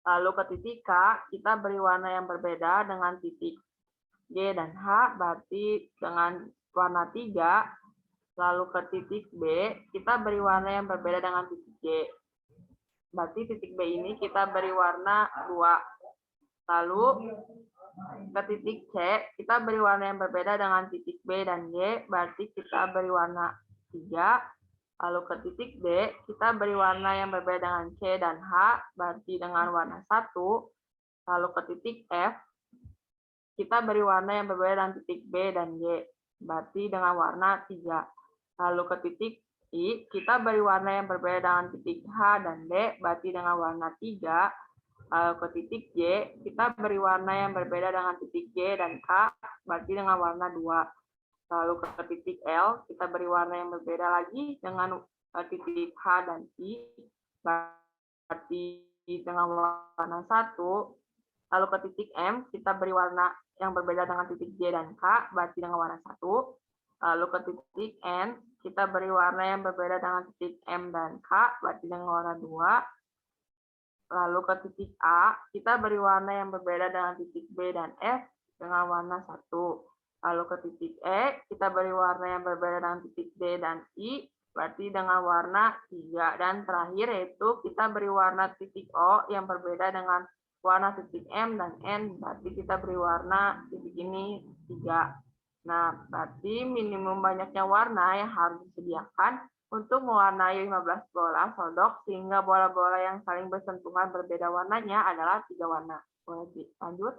Lalu ke titik K, kita beri warna yang berbeda dengan titik G dan H, berarti dengan warna 3. Lalu ke titik B, kita beri warna yang berbeda dengan titik G. Berarti titik B ini kita beri warna 2. Lalu ke titik C, kita beri warna yang berbeda dengan titik B dan G, berarti kita beri warna 3. Lalu ke titik D, kita beri warna yang berbeda dengan C dan H, berarti dengan warna 1. Lalu ke titik F, kita beri warna yang berbeda dengan titik B dan G, berarti dengan warna 3. Lalu ke titik I, kita beri warna yang berbeda dengan titik H dan D, berarti dengan warna 3. Lalu ke titik J, kita beri warna yang berbeda dengan titik J dan K, berarti dengan warna 2. Lalu ke titik L, kita beri warna yang berbeda lagi dengan titik H dan I, berarti dengan warna 1. Lalu ke titik M, kita beri warna yang berbeda dengan titik J dan K, berarti dengan warna 1. Lalu ke titik N, kita beri warna yang berbeda dengan titik M dan K, berarti dengan warna 2. Lalu ke titik A, kita beri warna yang berbeda dengan titik B dan F dengan warna 1. Lalu ke titik E, kita beri warna yang berbeda dengan titik D dan I, berarti dengan warna 3. Dan terakhir yaitu kita beri warna titik O yang berbeda dengan warna titik M dan N, berarti kita beri warna titik ini 3. Nah, berarti minimum banyaknya warna yang harus disediakan untuk mewarnai 15 bola sodok sehingga bola-bola yang saling bersentuhan berbeda warnanya adalah 3 warna. Boleh lanjut.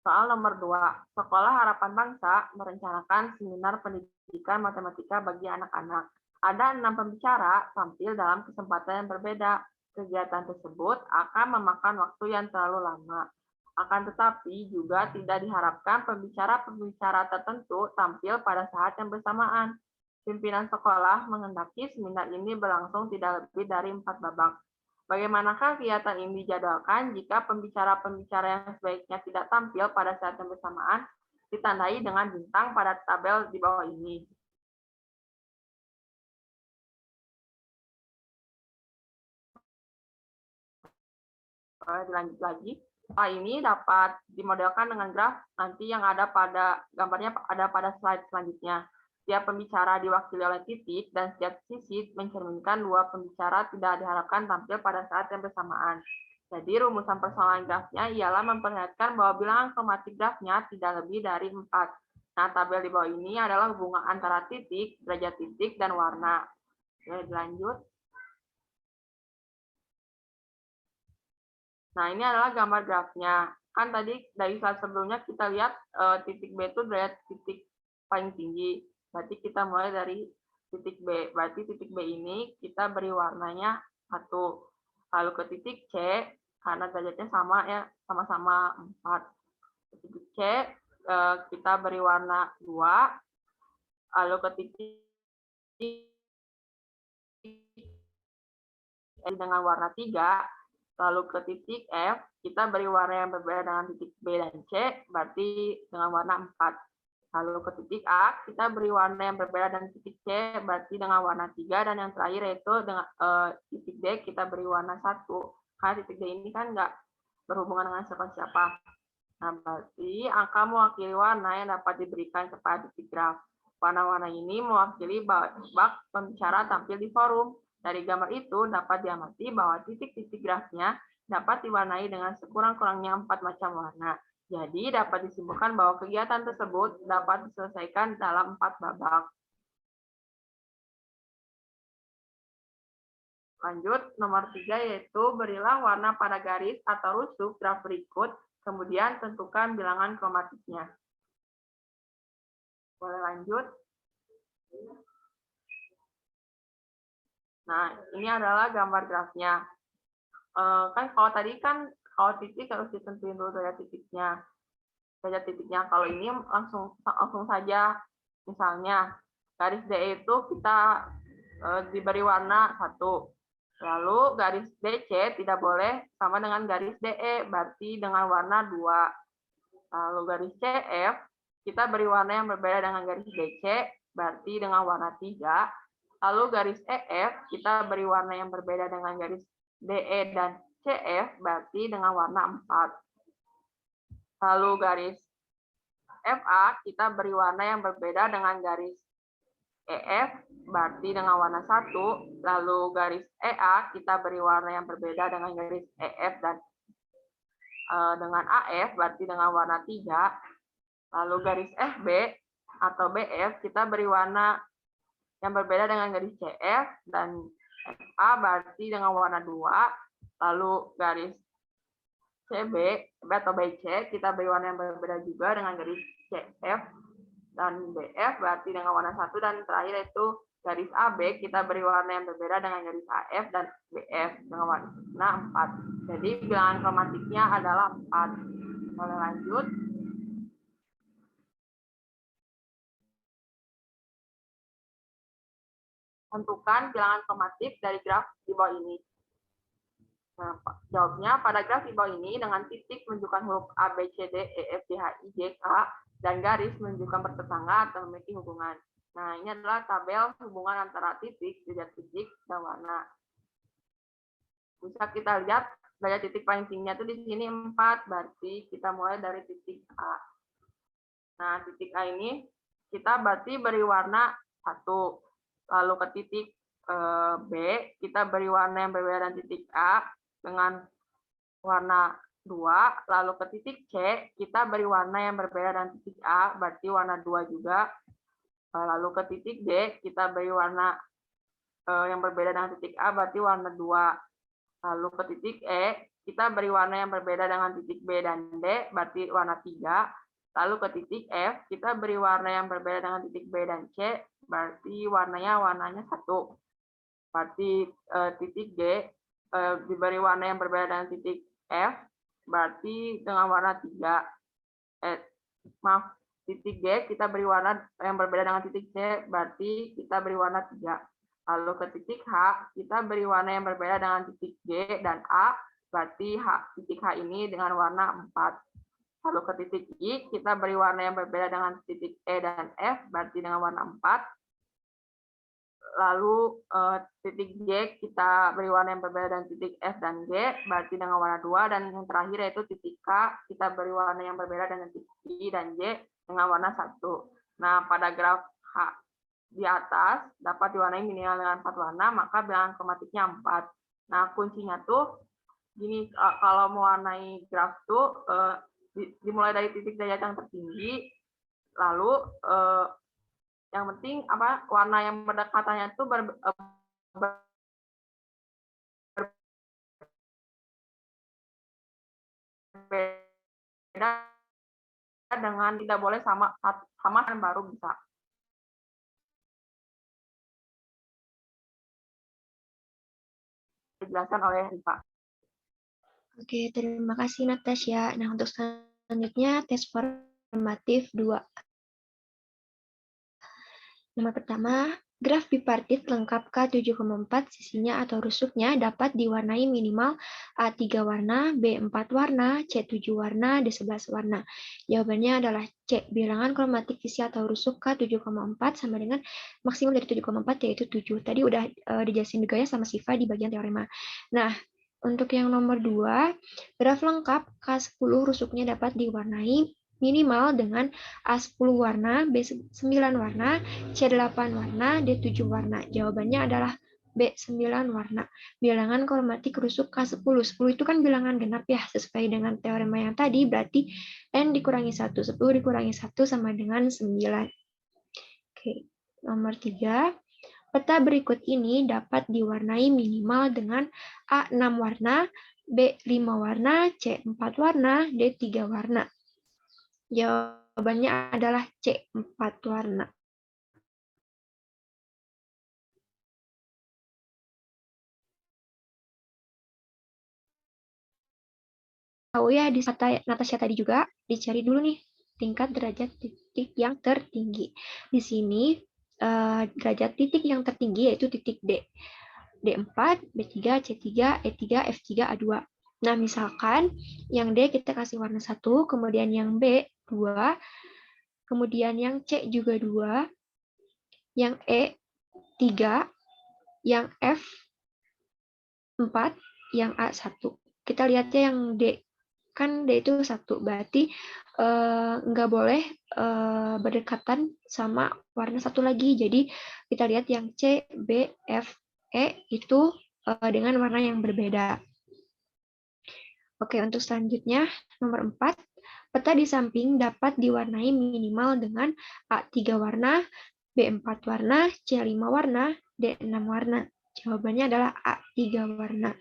Soal nomor 2. Sekolah Harapan Bangsa merencanakan seminar pendidikan matematika bagi anak-anak. Ada 6 pembicara tampil dalam kesempatan yang berbeda. Kegiatan tersebut akan memakan waktu yang terlalu lama. Akan tetapi juga tidak diharapkan pembicara-pembicara tertentu tampil pada saat yang bersamaan. Pimpinan sekolah menghendaki seminar ini berlangsung tidak lebih dari 4 babak. Bagaimanakah kegiatan ini dijadwalkan jika pembicara-pembicara yang sebaiknya tidak tampil pada saat yang bersamaan ditandai dengan bintang pada tabel di bawah ini. Dilanjut lagi. Ini dapat dimodelkan dengan graf nanti yang ada pada gambarnya ada pada slide selanjutnya. Setiap pembicara diwakili oleh titik dan setiap sisi mencerminkan dua pembicara tidak diharapkan tampil pada saat yang bersamaan. Jadi rumusan persoalan grafnya ialah memperlihatkan bahwa bilangan kromatik grafnya tidak lebih dari 4. Nah, tabel di bawah ini adalah hubungan antara titik, derajat titik, dan warna. Oke, lanjut. Nah, ini adalah gambar grafnya. Kan tadi dari slide sebelumnya kita lihat titik B itu derajat titik paling tinggi. Berarti kita mulai dari titik B. Berarti titik B ini kita beri warnanya 1. Lalu ke titik C, karena derajatnya sama ya, sama-sama 4. Titik C, kita beri warna 2. Lalu ke titik dengan warna 3. Lalu ke titik F, kita beri warna yang berbeda dengan titik B dan C, berarti dengan warna 4. Lalu ke titik A, kita beri warna yang berbeda dengan titik C, berarti dengan warna 3. Dan yang terakhir yaitu dengan titik D, kita beri warna 1. Karena titik D ini kan nggak berhubungan dengan siapa-siapa. Nah, berarti angka mewakili warna yang dapat diberikan kepada titik graf. Warna-warna ini mewakili bak pembicara tampil di forum. Dari gambar itu dapat diamati bahwa titik-titik grafnya dapat diwarnai dengan sekurang-kurangnya 4 macam warna. Jadi dapat disimpulkan bahwa kegiatan tersebut dapat diselesaikan dalam 4 babak. Lanjut, nomor 3 yaitu berilah warna pada garis atau rusuk graf berikut, kemudian tentukan bilangan kromatiknya. Boleh lanjut. Nah, ini adalah gambar grafnya. Kan kalau tadi kan kalau titik harus ditentuin dulu derajat titiknya. Derajat titiknya kalau ini langsung saja, misalnya garis DE itu kita diberi warna 1. Lalu garis DC tidak boleh sama dengan garis DE, berarti dengan warna 2. Lalu garis CF kita beri warna yang berbeda dengan garis DC, berarti dengan warna 3. Lalu garis EF kita beri warna yang berbeda dengan garis DE dan CF, berarti dengan warna 4. Lalu garis FA kita beri warna yang berbeda dengan garis EF, berarti dengan warna 1. Lalu garis EA kita beri warna yang berbeda dengan garis EF dan dengan AF, berarti dengan warna 3. Lalu garis FB atau BF kita beri warna yang berbeda dengan garis CF dan FA, berarti dengan warna 2. Lalu garis CB atau BC kita beri warna yang berbeda juga dengan garis CF dan BF, berarti dengan warna 1. Dan terakhir itu garis AB kita beri warna yang berbeda dengan garis AF dan BF dengan warna 4. Jadi bilangan kromatiknya adalah 4. Boleh lanjut. Tentukan bilangan kromatik dari graf di bawah ini. Nah, jawabnya pada graf di bawah ini dengan titik menunjukkan huruf A, B, C, D, E, F, G, H, I, J, K, dan garis menunjukkan bertetangga atau memiliki hubungan. Nah, ini adalah tabel hubungan antara titik, derajat titik, dan warna. Bisa kita lihat derajat titik paling tingginya itu di sini 4, berarti kita mulai dari titik A. Nah, titik A ini kita berarti beri warna 1. Lalu ke titik B, kita beri warna yang berbeda dengan titik A dengan warna 2. Lalu ke titik C, kita beri warna yang berbeda dengan titik A, berarti warna 2 juga. Lalu ke titik D, kita beri warna yang berbeda dengan titik A, berarti warna 2. Lalu ke titik E, kita beri warna yang berbeda dengan titik B dan D, berarti warna 3. Lalu ke titik F, kita beri warna yang berbeda dengan titik B dan C, berarti warnanya 1. Berarti titik G diberi warna yang berbeda dengan titik F, berarti dengan warna 3. Titik G kita beri warna yang berbeda dengan titik C, berarti kita beri warna 3. Lalu ke titik H, kita beri warna yang berbeda dengan titik G dan A, berarti titik H ini dengan warna 4. Lalu ke titik I, kita beri warna yang berbeda dengan titik E dan F, berarti dengan warna 4. Lalu titik J, kita beri warna yang berbeda dengan titik F dan G, berarti dengan warna 2. Dan yang terakhir yaitu titik K, kita beri warna yang berbeda dengan titik I dan J dengan warna 1. Nah, pada graf H di atas dapat diwarnai minimal dengan 4 warna, maka bilangan kromatiknya 4. Nah, kuncinya tuh gini, kalau mewarnai graf tuh dimulai dari titik derajat yang tertinggi, lalu yang penting apa warna yang berdekatannya itu berbeda dengan tidak boleh sama kan baru bisa. Dijelaskan oleh Rifa. Oke, terima kasih Natasha. Nah, untuk selanjutnya tes formatif 2. Nomor pertama, graf bipartit lengkap K7,4 sisinya atau rusuknya dapat diwarnai minimal A3 warna, B4 warna, C7 warna, D11 warna. Jawabannya adalah C. Bilangan kromatik sisi atau rusuk K7,4 sama dengan maksimum dari 7,4 yaitu 7. Tadi udah dijelasin juga ya sama Siva di bagian teorema. Nah, untuk yang nomor 2, graf lengkap K10 rusuknya dapat diwarnai minimal dengan A10 warna, B9 warna, C8 warna, D7 warna. Jawabannya adalah B9 warna. Bilangan kromatik rusuk K10. 10 itu kan bilangan genap ya, sesuai dengan teorema yang tadi, berarti N dikurangi 1. 10 dikurangi 1 sama dengan 9. Oke, nomor 3. Peta berikut ini dapat diwarnai minimal dengan A6 warna, B5 warna, C4 warna, D3 warna. Jawabannya adalah C4 warna. Oh ya, di Natasha tadi juga dicari dulu nih tingkat derajat titik yang tertinggi. Di sini derajat titik yang tertinggi yaitu titik D. D4, B3, C3, E3, F3, A2. Nah, misalkan yang D kita kasih warna 1, kemudian yang B 2, kemudian yang C juga 2, yang E 3, yang F 4, yang A 1. Kita lihatnya yang D. Kan D itu 1, berarti nggak boleh berdekatan sama warna 1 lagi. Jadi kita lihat yang C, B, F, E itu dengan warna yang berbeda. Oke, untuk selanjutnya, nomor 4. Peta di samping dapat diwarnai minimal dengan A3 warna, B4 warna, C5 warna, D6 warna. Jawabannya adalah A3 warna.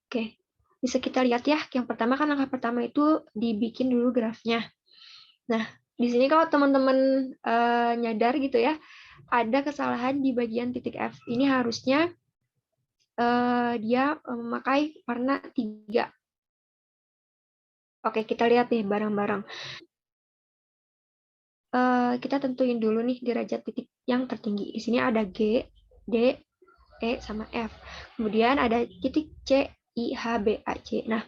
Oke, bisa kita lihat ya, yang pertama kan langkah pertama itu dibikin dulu grafnya. Nah, di sini kalau teman-teman nyadar gitu ya, ada kesalahan di bagian titik F. Ini harusnya dia memakai warna 3. Oke, kita lihat nih bareng-bareng. Kita tentuin dulu nih derajat titik yang tertinggi. Di sini ada G, D, E, sama F. Kemudian ada titik C, I, H, B, A, C. Nah,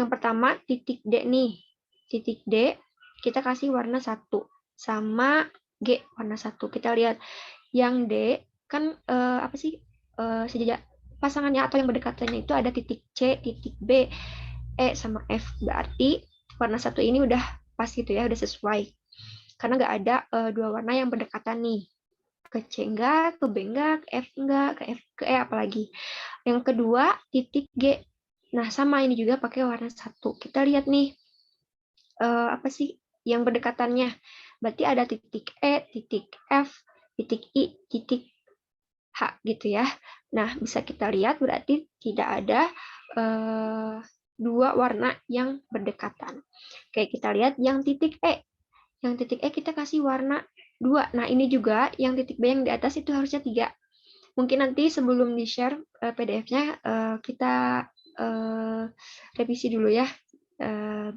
yang pertama titik D nih. Titik D, kita kasih warna 1. Sama G, warna 1. Kita lihat yang D, kan apa sih sejajar pasangannya atau yang berdekatannya itu ada titik C, titik B, E, sama F. Berarti warna 1 ini udah pas gitu ya, udah sesuai. Karena nggak ada 2 warna yang berdekatan nih. Ke C enggak, ke B enggak, ke F enggak, ke F, ke E apalagi. Yang kedua, titik G. Nah, sama ini juga pakai warna 1. Kita lihat nih, apa sih yang berdekatannya. Berarti ada titik E, titik F, titik I, titik H gitu ya. Nah, bisa kita lihat berarti tidak ada 2 warna yang berdekatan. Oke, kita lihat yang titik E. Yang titik E kita kasih warna 2. Nah, ini juga yang titik B yang di atas itu harusnya 3. Mungkin nanti sebelum di-share PDF-nya kita revisi dulu ya,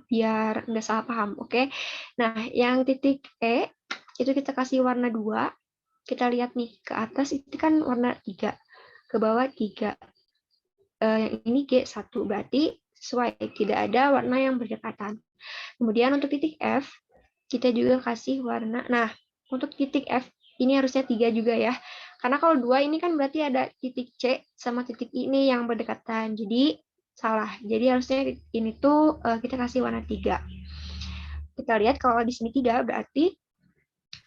biar nggak salah paham. Oke. Nah, yang titik E itu kita kasih warna 2. kita lihat nih, ke atas itu kan warna 3, ke bawah 3. Yang ini G1, berarti sesuai, tidak ada warna yang berdekatan. Kemudian untuk titik F, kita juga kasih warna. Nah, untuk titik F, ini harusnya 3 juga ya. Karena kalau 2 ini kan berarti ada titik C sama titik ini yang berdekatan. Jadi, salah. Jadi harusnya ini tuh kita kasih warna 3. Kita lihat kalau di sini 3, berarti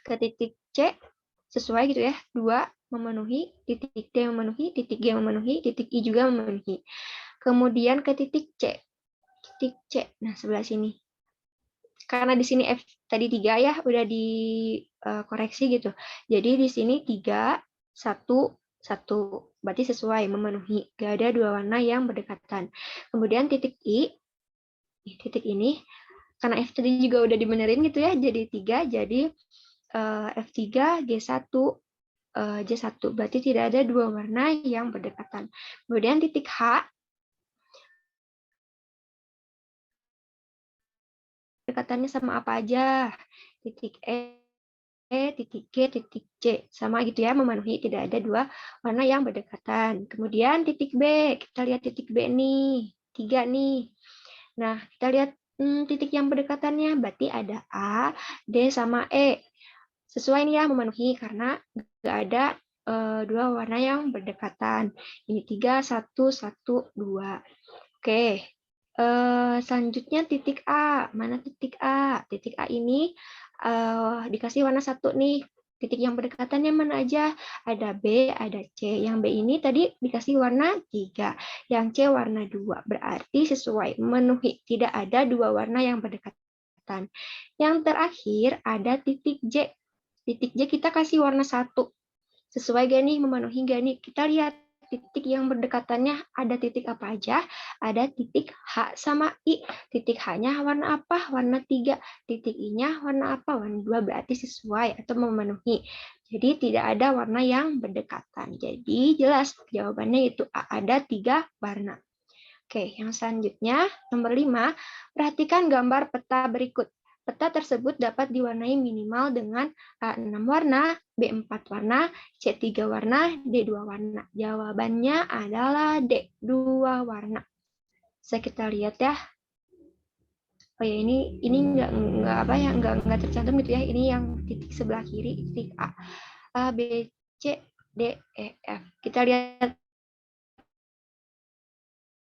ke titik C sesuai gitu ya. 2 memenuhi, titik D memenuhi, titik G memenuhi, titik I juga memenuhi. Kemudian ke titik C. Titik C, nah sebelah sini. Karena di sini F tadi 3 ya, udah dikoreksi gitu. Jadi di sini 3, 1, 1. Berarti sesuai, memenuhi. Gak ada 2 warna yang berdekatan. Kemudian titik I, titik ini, karena F tadi juga udah dibenerin gitu ya, jadi 3, jadi F3, G1, J1. Berarti tidak ada 2 warna yang berdekatan. Kemudian titik H, dekatannya sama apa aja? Titik E, titik G, titik C. Sama gitu ya, memenuhi, tidak ada 2 warna yang berdekatan. Kemudian titik B, kita lihat titik B nih, 3 nih. Nah, kita lihat titik yang berdekatannya, berarti ada A, D, sama E. Sesuai nih ya, memenuhi, karena nggak ada 2 warna yang berdekatan. Ini 3, 1, 1, 2. Oke. Selanjutnya titik A. Mana titik A? Titik A ini dikasih warna 1 nih. Titik yang berdekatannya mana aja? Ada B, ada C. Yang B ini tadi dikasih warna 3. Yang C warna 2. Berarti sesuai, memenuhi. Tidak ada 2 warna yang berdekatan. Yang terakhir ada titik J. Titik J kita kasih warna 1. Sesuai gak nih? Memenuhi gak nih? Kita lihat titik yang berdekatannya ada titik apa aja? Ada titik H sama I. Titik H-nya warna apa? Warna 3. Titik I-nya warna apa? Warna 2. Berarti sesuai atau memenuhi. Jadi tidak ada warna yang berdekatan. Jadi jelas jawabannya itu A, ada 3 warna. Oke, yang selanjutnya nomor 5, perhatikan gambar peta berikut. Peta tersebut dapat diwarnai minimal dengan A6 warna, B4 warna, C3 warna, D2 warna. Jawabannya adalah D2 warna. Bisa kita lihat ya. Oh ya, ini nggak apa ya, nggak tercantum gitu ya. Ini yang titik sebelah kiri, titik A, B, C, D, E, F. Kita lihat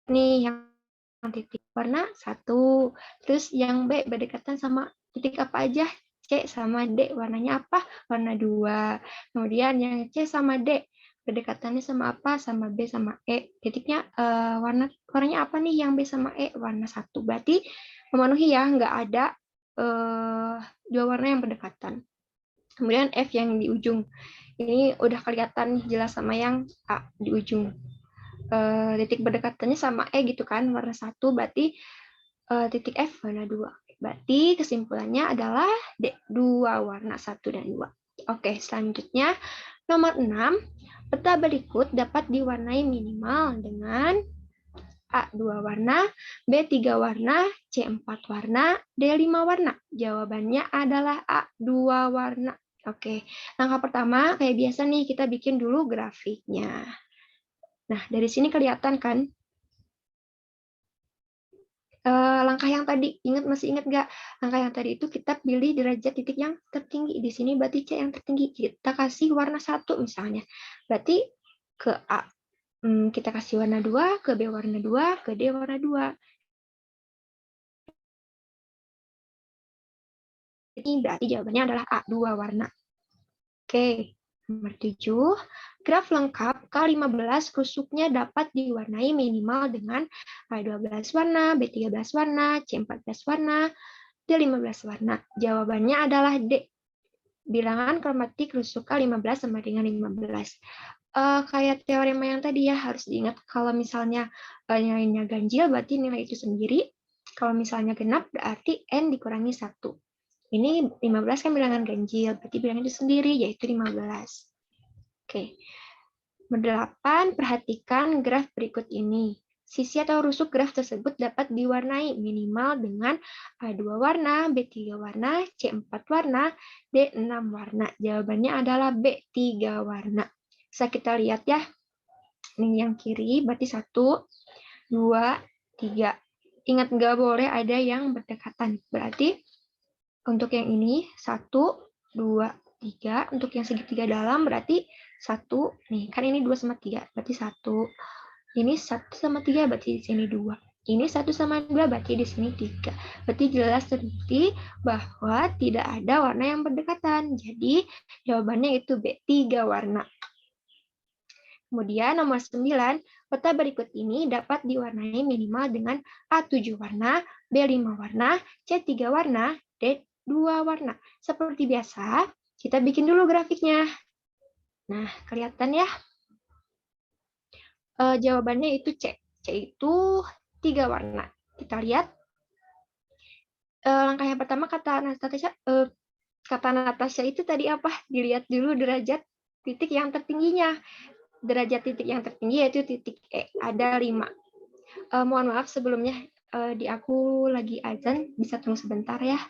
nih yang titik warna 1, terus yang B berdekatan sama titik apa aja? C sama D warnanya apa? Warna 2. Kemudian yang C sama D berdekatannya sama apa? Sama B sama E. Titiknya warnanya apa nih yang B sama E? Warna 1. Berarti memenuhi ya, nggak ada 2 warna yang berdekatan. Kemudian F yang di ujung. Ini udah kelihatan jelas sama yang A di ujung. Titik berdekatannya sama E gitu kan, warna 1, berarti titik F warna 2. Berarti kesimpulannya adalah D2 warna 1 dan 2. Oke, selanjutnya nomor 6, peta berikut dapat diwarnai minimal dengan A2 warna, B3 warna, C4 warna, D5 warna. Jawabannya adalah A2 warna. Oke, langkah pertama kayak biasa nih, kita bikin dulu grafiknya. Nah, dari sini kelihatan kan langkah yang tadi, masih ingat nggak? Langkah yang tadi itu kita pilih derajat titik yang tertinggi. Di sini berarti C yang tertinggi. Kita kasih warna 1 misalnya. Berarti ke A kita kasih warna 2, ke B warna 2, ke D warna 2. Ini berarti jawabannya adalah A2 warna. Oke. Nomor 7, graf lengkap K15 rusuknya dapat diwarnai minimal dengan A12 warna, B13 warna, C14 warna, D15 warna. Jawabannya adalah D. Bilangan kromatik rusuk K15 sama dengan 15. Kayak teorema yang tadi ya, harus diingat kalau misalnya nilainya ganjil berarti nilai itu sendiri. Kalau misalnya genap berarti N dikurangi 1. Ini 15 kan bilangan ganjil, berarti bilangan itu sendiri, yaitu 15. Oke. Nomor 8, perhatikan graf berikut ini. Sisi atau rusuk graf tersebut dapat diwarnai minimal dengan A2 warna, B3 warna, C4 warna, D6 warna. Jawabannya adalah B3 warna. Bisa kita lihat ya. Ini yang kiri berarti 1, 2, 3. Ingat nggak boleh ada yang berdekatan. Berarti untuk yang ini 1, 2, 3. Untuk yang segitiga dalam berarti 1. Nih, kan ini 2 sama 3. Berarti 1. Ini 1 sama 3 berarti di sini 2. Ini 1 sama 2 berarti di sini 3. Berarti jelas terbukti bahwa tidak ada warna yang berdekatan. Jadi jawabannya itu B, 3 warna. Kemudian nomor 9, peta berikut ini dapat diwarnai minimal dengan A7 warna, B5 warna, C3 warna, D2 warna. Seperti biasa, kita bikin dulu grafiknya. Nah, kelihatan ya? Jawabannya itu C. C itu 3 warna. Kita lihat. Langkah yang pertama kata Natasha itu tadi apa? Dilihat dulu derajat titik yang tertingginya. Derajat titik yang tertinggi yaitu titik E. Ada 5. Mohon maaf sebelumnya di aku lagi azan. Bisa tunggu sebentar ya.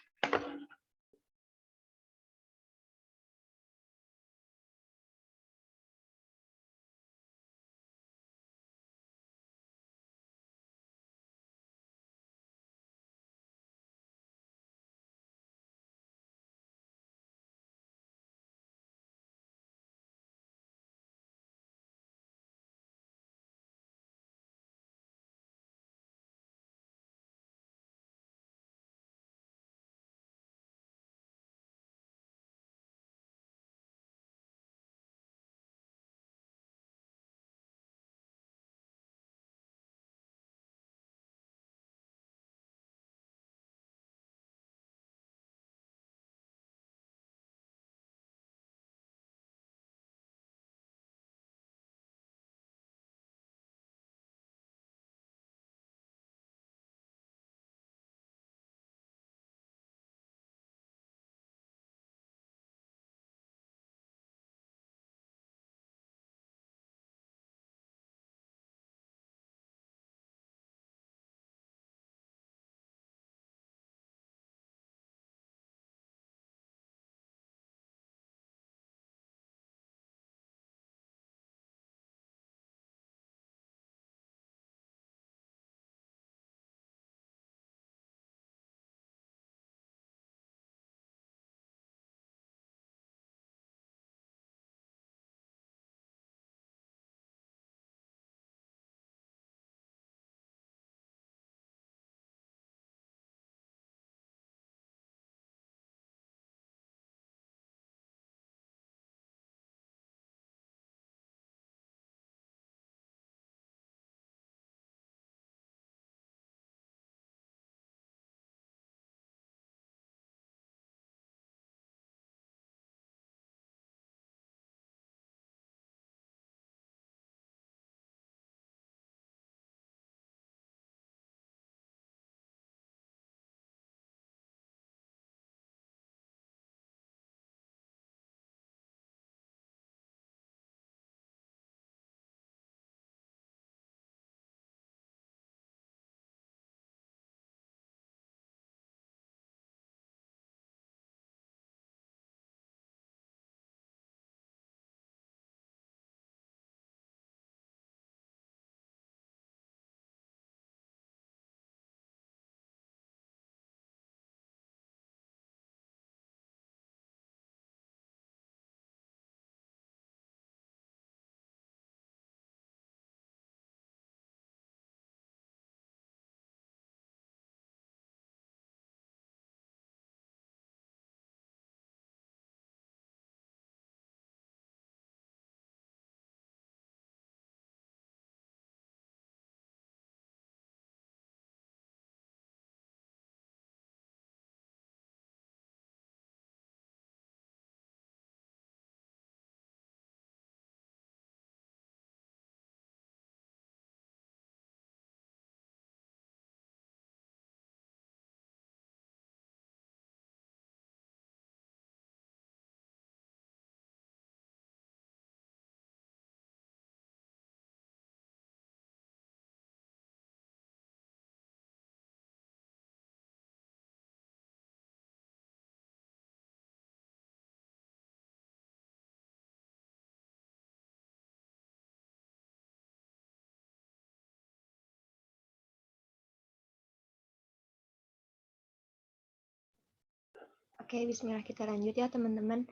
Oke, bismillah, kita lanjut ya teman-teman.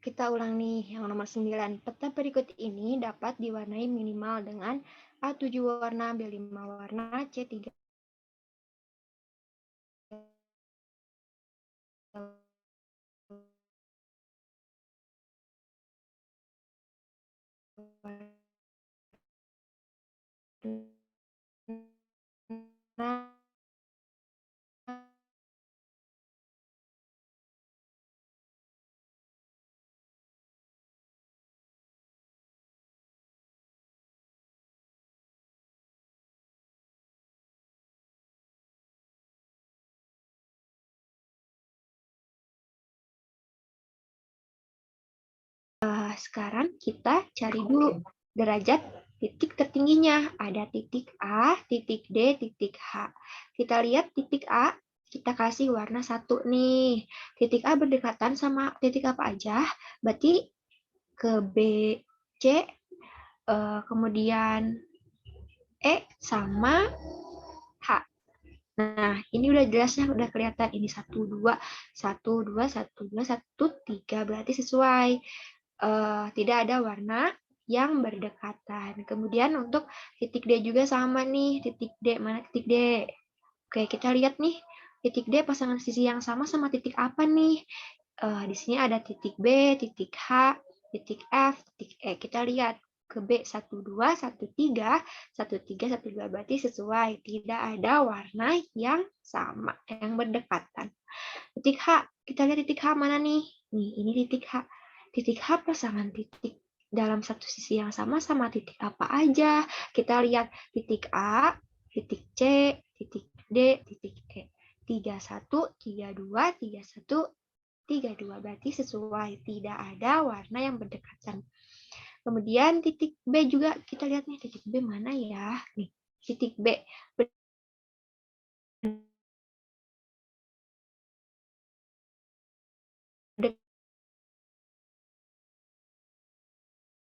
Kita ulang nih yang nomor 9. Peta berikut ini dapat diwarnai minimal dengan A7 warna, B5 warna, C3 warna. Sekarang kita cari dulu derajat titik tertingginya. Ada titik A, titik D, titik H. Kita lihat titik A, kita kasih warna 1 nih. Titik A berdekatan sama titik apa aja? Berarti ke B, C, kemudian E sama H. Nah, ini udah jelas ya, udah kelihatan. Ini 1, 2, 1, 2, 1, 2, 1, 3. Berarti sesuai. Tidak ada warna yang berdekatan. Kemudian untuk titik D juga sama nih. Titik D, mana titik D? Oke, kita lihat nih. Titik D pasangan sisi yang sama titik apa nih? Di sini ada titik B, titik H, titik F, titik E. Kita lihat ke B 1, 2, 1, 3, 1, 3, 1, 2. Berarti sesuai. Tidak ada warna yang sama, yang berdekatan. Titik H, kita lihat titik H mana nih? Nih, ini titik H. Titik H pasangan titik dalam satu sisi yang sama titik apa aja? Kita lihat titik A, titik C, titik D, titik E. 31, 32, 31, 32. Berarti sesuai. Tidak ada warna yang berdekatan. Kemudian titik B juga kita lihat nih, titik B mana ya? Nih, titik B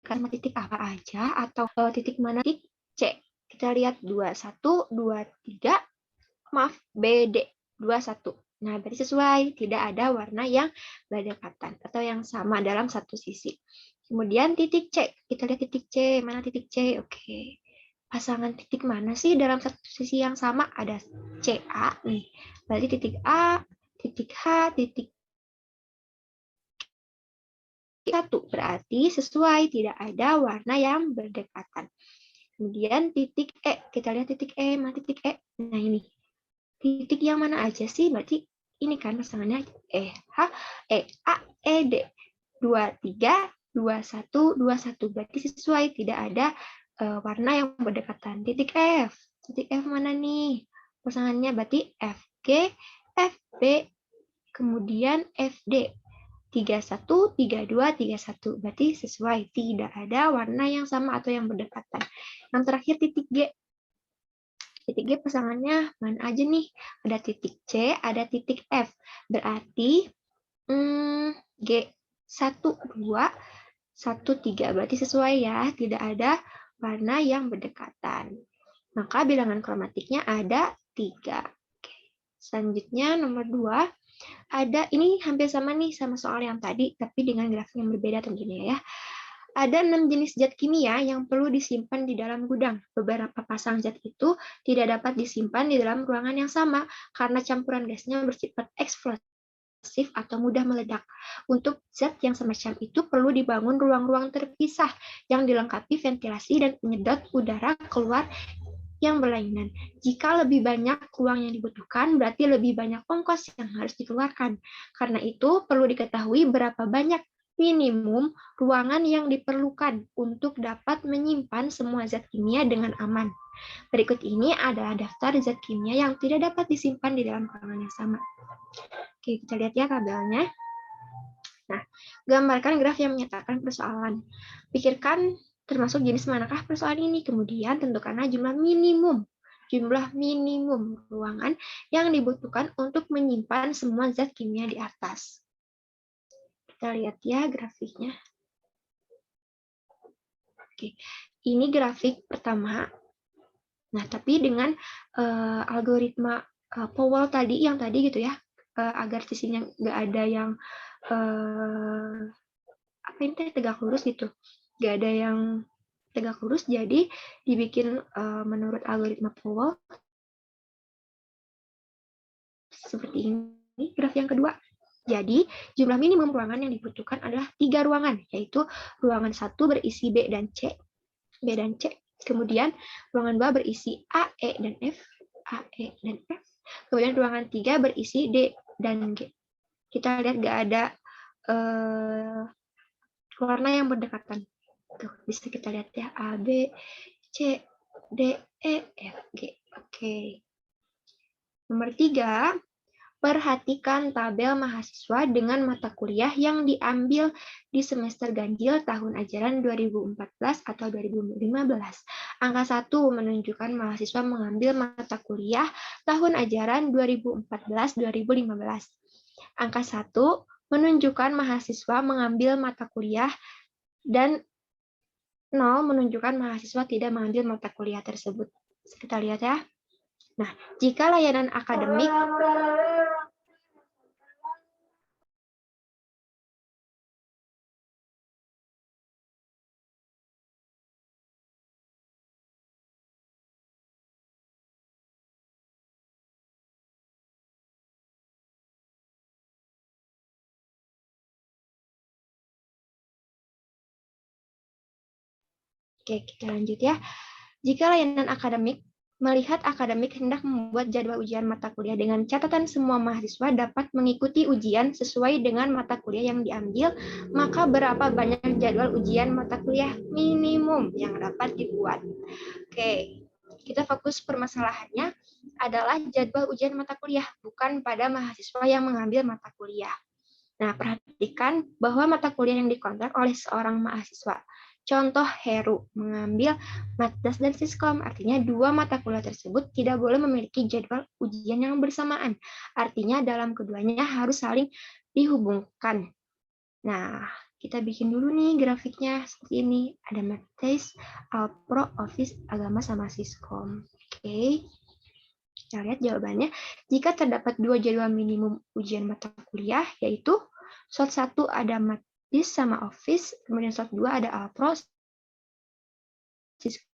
karena titik apa aja atau titik mana titik C. Kita lihat 21, 23, maaf, BD 21. Nah, berarti sesuai, tidak ada warna yang berdekatan atau yang sama dalam satu sisi. Kemudian titik C, kita lihat titik C, mana titik C? Oke. Pasangan titik mana sih dalam satu sisi yang sama? Ada CA nih. Berarti titik A, titik H, titik 1 berarti sesuai, tidak ada warna yang berdekatan. Kemudian titik E, kita lihat titik E, mana titik E? Nah ini, titik yang mana aja sih? Berarti ini kan pasangannya E, H, E, A, E, D. 23, 21, 21. Berarti sesuai, tidak ada warna yang berdekatan. Titik F, titik F mana nih? Pasangannya berarti FG, FB, kemudian FD. 31, 32, 31. Berarti sesuai. Tidak ada warna yang sama atau yang berdekatan. Yang terakhir titik G. Titik G pasangannya mana aja nih? Ada titik C, ada titik F. Berarti G 1, 2, 1, 3. Berarti sesuai ya. Tidak ada warna yang berdekatan. Maka bilangan kromatiknya ada 3. Oke. Selanjutnya nomor 2. Ada, ini hampir sama nih sama soal yang tadi, tapi dengan grafik yang berbeda tentunya ya. Ada 6 jenis zat kimia yang perlu disimpan di dalam gudang. Beberapa pasang zat itu tidak dapat disimpan di dalam ruangan yang sama karena campuran gasnya bersifat eksplosif atau mudah meledak. Untuk zat yang semacam itu perlu dibangun ruang-ruang terpisah yang dilengkapi ventilasi dan menyedot udara keluar yang berlainan. Jika lebih banyak ruang yang dibutuhkan, berarti lebih banyak ongkos yang harus dikeluarkan. Karena itu, perlu diketahui berapa banyak minimum ruangan yang diperlukan untuk dapat menyimpan semua zat kimia dengan aman. Berikut ini adalah daftar zat kimia yang tidak dapat disimpan di dalam ruangan yang sama. Oke, kita lihat ya tabelnya. Nah, gambarkan graf yang menyatakan persoalan. Pikirkan termasuk jenis manakah persoalan ini. Kemudian tentukanlah jumlah minimum ruangan yang dibutuhkan untuk menyimpan semua zat kimia di atas. Kita lihat ya grafiknya. Oke, ini grafik pertama. Nah, tapi dengan algoritma Powell tadi, yang tadi gitu ya, agar sisinya nggak ada yang apa ini tegak lurus gitu, nggak ada yang tegak lurus, jadi dibikin menurut algoritma Powell seperti ini graf yang kedua. Jadi jumlah minimum ruangan yang dibutuhkan adalah 3 ruangan, yaitu ruangan 1 berisi B dan C, kemudian ruangan 2 berisi A, E, dan F, kemudian ruangan 3 berisi D dan G. Kita lihat nggak ada warna yang berdekatan. Tuh, bisa kita lihat ya, A, B, C, D, E, F, G. Oke. Nomor 3, perhatikan tabel mahasiswa dengan mata kuliah yang diambil di semester ganjil tahun ajaran 2014 atau 2015. Angka 1 menunjukkan mahasiswa mengambil mata kuliah tahun ajaran 2014-2015. Angka 1 menunjukkan mahasiswa mengambil mata kuliah dan 0 menunjukkan mahasiswa tidak mengambil mata kuliah tersebut. Kita lihat ya. Nah, jika layanan akademik Oke, kita lanjut ya. Jika layanan akademik melihat akademik hendak membuat jadwal ujian mata kuliah dengan catatan semua mahasiswa dapat mengikuti ujian sesuai dengan mata kuliah yang diambil, maka berapa banyak jadwal ujian mata kuliah minimum yang dapat dibuat? Oke, kita fokus permasalahannya adalah jadwal ujian mata kuliah, bukan pada mahasiswa yang mengambil mata kuliah. Nah, perhatikan bahwa mata kuliah yang dikontrak oleh seorang mahasiswa. Contoh Heru mengambil Matdas dan Siskom, artinya 2 mata kuliah tersebut tidak boleh memiliki jadwal ujian yang bersamaan. Artinya dalam keduanya harus saling dihubungkan. Nah, kita bikin dulu nih grafiknya seperti ini. Ada Matdas, Alpro, Office, Agama, sama Siskom. Oke. Kita lihat jawabannya. Jika terdapat 2 jadwal minimum ujian mata kuliah, yaitu slot 1 ada Matdas sama Office, kemudian slot 2 ada Alpro, Siskom,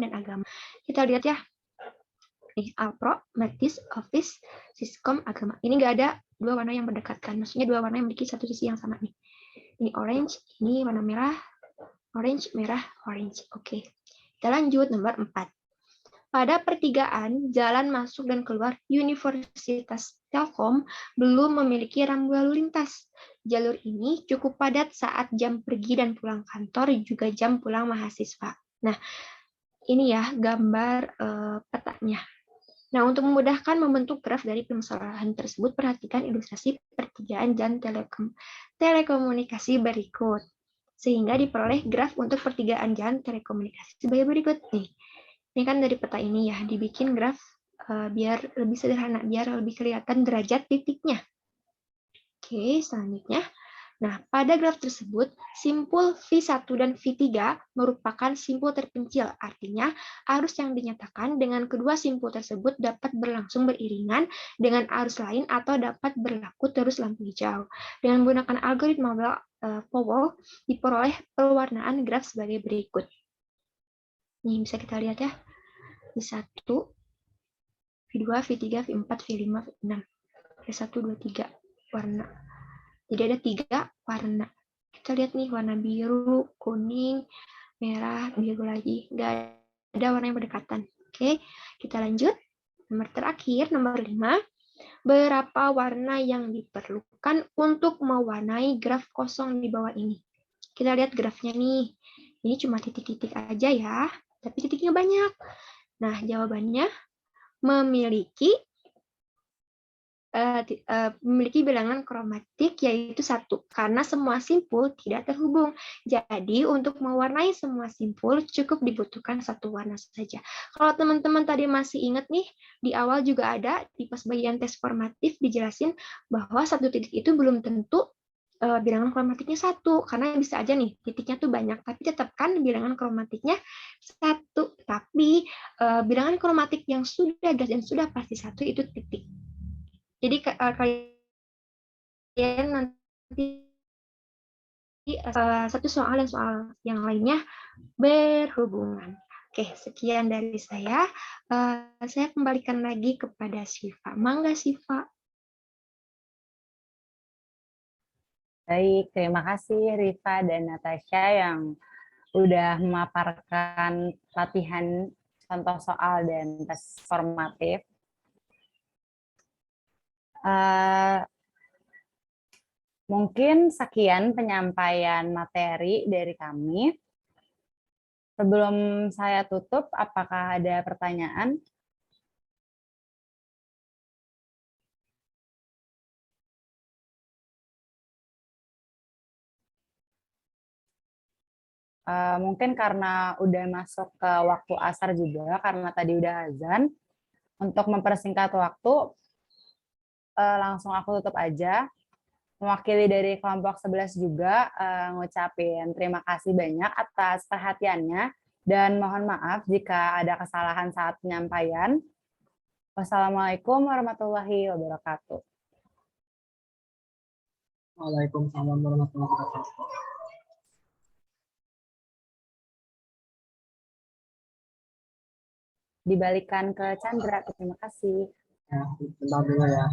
dan Agama. Kita lihat ya. Nih, Alpro, Matdas, Office, Siskom, Agama. Ini nggak ada 2 warna yang berdekatkan. Maksudnya 2 warna yang memiliki satu sisi yang sama nih. Ini orange, ini warna merah, orange, merah, orange. Oke. Kita lanjut nomor 4. Pada pertigaan jalan masuk dan keluar Universitas Telkom belum memiliki rambu lalu lintas. Jalur ini cukup padat saat jam pergi dan pulang kantor, juga jam pulang mahasiswa. Nah, ini ya gambar petanya. Nah, untuk memudahkan membentuk graf dari permasalahan tersebut, perhatikan ilustrasi pertigaan jalan telekomunikasi berikut. Sehingga diperoleh graf untuk pertigaan jalan telekomunikasi sebagai berikut nih. Ini kan dari peta ini ya, dibikin graf biar lebih sederhana, biar lebih kelihatan derajat titiknya. Oke, selanjutnya. Nah, pada graf tersebut, simpul V1 dan V3 merupakan simpul terpencil. Artinya, arus yang dinyatakan dengan kedua simpul tersebut dapat berlangsung beriringan dengan arus lain atau dapat berlaku terus lampu hijau. Dengan menggunakan algoritma Powell, diperoleh pewarnaan graf sebagai berikut. Ini bisa kita lihat ya. V1, V2, V3, V4, V5, V6. V1, 2, 3 warna. Jadi ada 3 warna. Kita lihat nih warna biru, kuning, merah, biru lagi. Nggak ada warna yang berdekatan. Oke, kita lanjut. Nomor terakhir, nomor 5. Berapa warna yang diperlukan untuk mewarnai graf kosong di bawah ini? Kita lihat grafnya nih. Ini cuma titik-titik aja ya. Tapi titiknya banyak. Nah, jawabannya memiliki bilangan kromatik yaitu 1, karena semua simpul tidak terhubung. Jadi, untuk mewarnai semua simpul cukup dibutuhkan 1 warna saja. Kalau teman-teman tadi masih ingat nih, di awal juga ada, di pas bagian tes formatif dijelasin bahwa 1 titik itu belum tentu bilangan kromatiknya 1, karena bisa aja nih titiknya tuh banyak, tapi tetap kan bilangan kromatiknya 1. Tapi bilangan kromatik yang sudah jelas dan sudah pasti 1 itu titik. Jadi kalian nanti satu soal dan soal yang lainnya berhubungan. Oke, sekian dari saya. Saya kembalikan lagi kepada Siva. Mangga Siva. Baik, terima kasih Rifa dan Natasha yang udah memaparkan latihan contoh soal dan tes formatif. Mungkin sekian penyampaian materi dari kami. Sebelum saya tutup, apakah ada pertanyaan? Mungkin karena udah masuk ke waktu asar juga, karena tadi udah azan. Untuk mempersingkat waktu, langsung aku tutup aja. Mewakili dari kelompok 11 juga, ngucapin terima kasih banyak atas perhatiannya, dan mohon maaf jika ada kesalahan saat penyampaian. Wassalamualaikum warahmatullahi wabarakatuh. Waalaikumsalam warahmatullahi wabarakatuh. Dibalikan ke Chandra, terima kasih. Ya, bentar dulu ya.